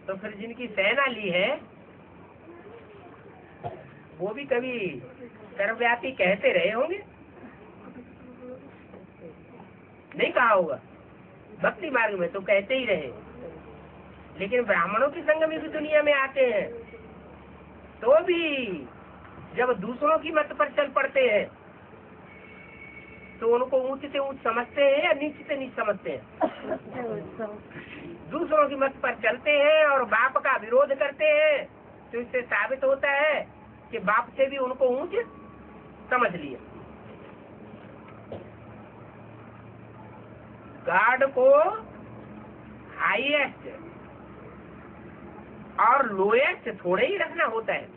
तो फिर जिनकी सेना ली है वो भी कभी सर्वव्यापी कहते रहे होंगे? नहीं कहा होगा। भक्ति मार्ग में तो कहते ही रहे, लेकिन ब्राह्मणों की संगम की दुनिया में आते हैं तो भी जब दूसरों की मत पर चल पड़ते हैं तो उनको ऊंच से ऊंच समझते हैं या नीच से नीच समझते हैं? दूसरों की मत पर चलते हैं और बाप का विरोध करते हैं, तो इससे साबित होता है कि बाप से भी उनको ऊंच समझ लिया। गॉड को हाईएस्ट और लोएस्ट थोड़े ही रखना होता है।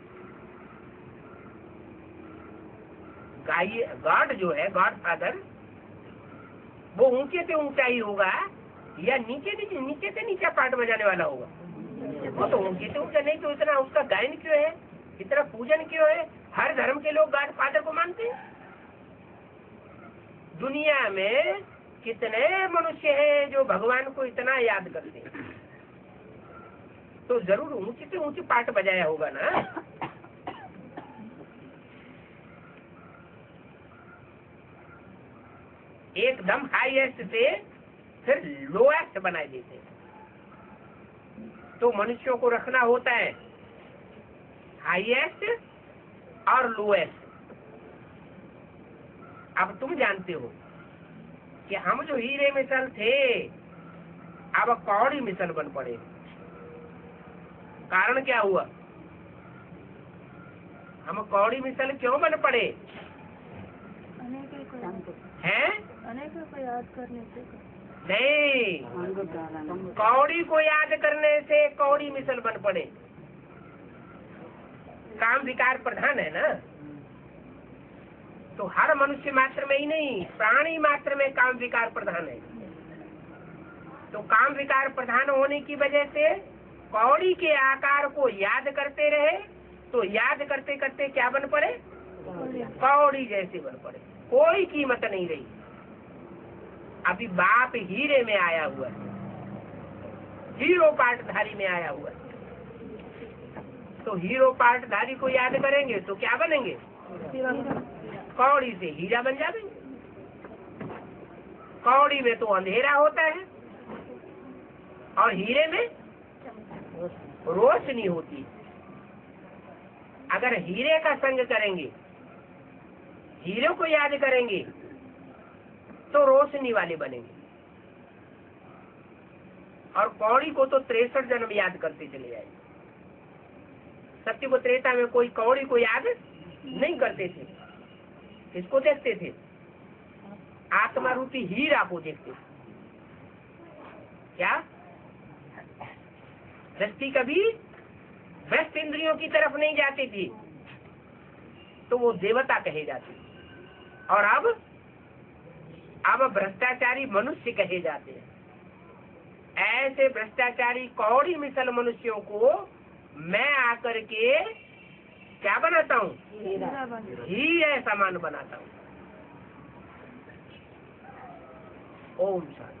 गॉड जो है, गॉड फादर, वो ऊंचे से ऊंचा ही होगा या नीचे से नीचा पार्ट बजाने वाला होगा? वो तो ऊंचे से ऊंचा। नहीं तो इतना उसका गायन क्यों है, इतना पूजन क्यों है? हर धर्म के लोग गॉड फादर को मानते हैं। दुनिया में कितने मनुष्य हैं जो भगवान को इतना याद करते हैं, तो जरूर ऊंचे से ऊंचे पाठ बजाया होगा ना। एकदम हाईएस्ट से फिर लोएस्ट बना देते हैं। तो मनुष्यों को रखना होता है हाईएस्ट और लोएस्ट। अब तुम जानते हो कि हम जो हीरे मिसल थे अब कौड़ी मिसल बन पड़े। कारण क्या हुआ? हम कौड़ी मिसल क्यों बन पड़े हैं? अनेकों को याद करने से नहीं, कौड़ी को याद करने से कौड़ी मिसल बन पड़े। काम विकार प्रधान है ना, तो हर मनुष्य मात्र में ही नहीं, प्राणी मात्र में काम विकार प्रधान है। तो काम विकार प्रधान होने की वजह से कौड़ी के आकार को याद करते रहे, तो याद करते करते क्या बन पड़े? कौड़ी जैसे बन पड़े, कोई कीमत नहीं रही। अभी बाप हीरे में आया हुआ है, हीरो पाठधारी में आया हुआ है, तो हीरो पाठधारी को याद करेंगे तो क्या बनेंगे? कौड़ी से हीरा बन जाएंगे। कौड़ी में तो अंधेरा होता है और हीरे में रोशनी होती है। अगर हीरे का संग करेंगे, हीरे को याद करेंगे तो रोशनी वाले बनेंगे। और कौड़ी को तो 63 जन्म याद करते चले जाएंगे। सत्य को त्रेता में कोई कौड़ी को याद नहीं करते थे, किसको देखते थे? आत्मा रूपी हीरा को देखते थे। क्या दृष्टि कभी व्यस्त इंद्रियों की तरफ नहीं जाती थी, तो वो देवता कहे जाते। और अब भ्रष्टाचारी मनुष्य कहे जाते हैं। ऐसे भ्रष्टाचारी कौड़ी मिसल मनुष्यों को मैं आकर के क्या बनाता हूँ? हीरे समान बनाता हूँ। ओम शांति।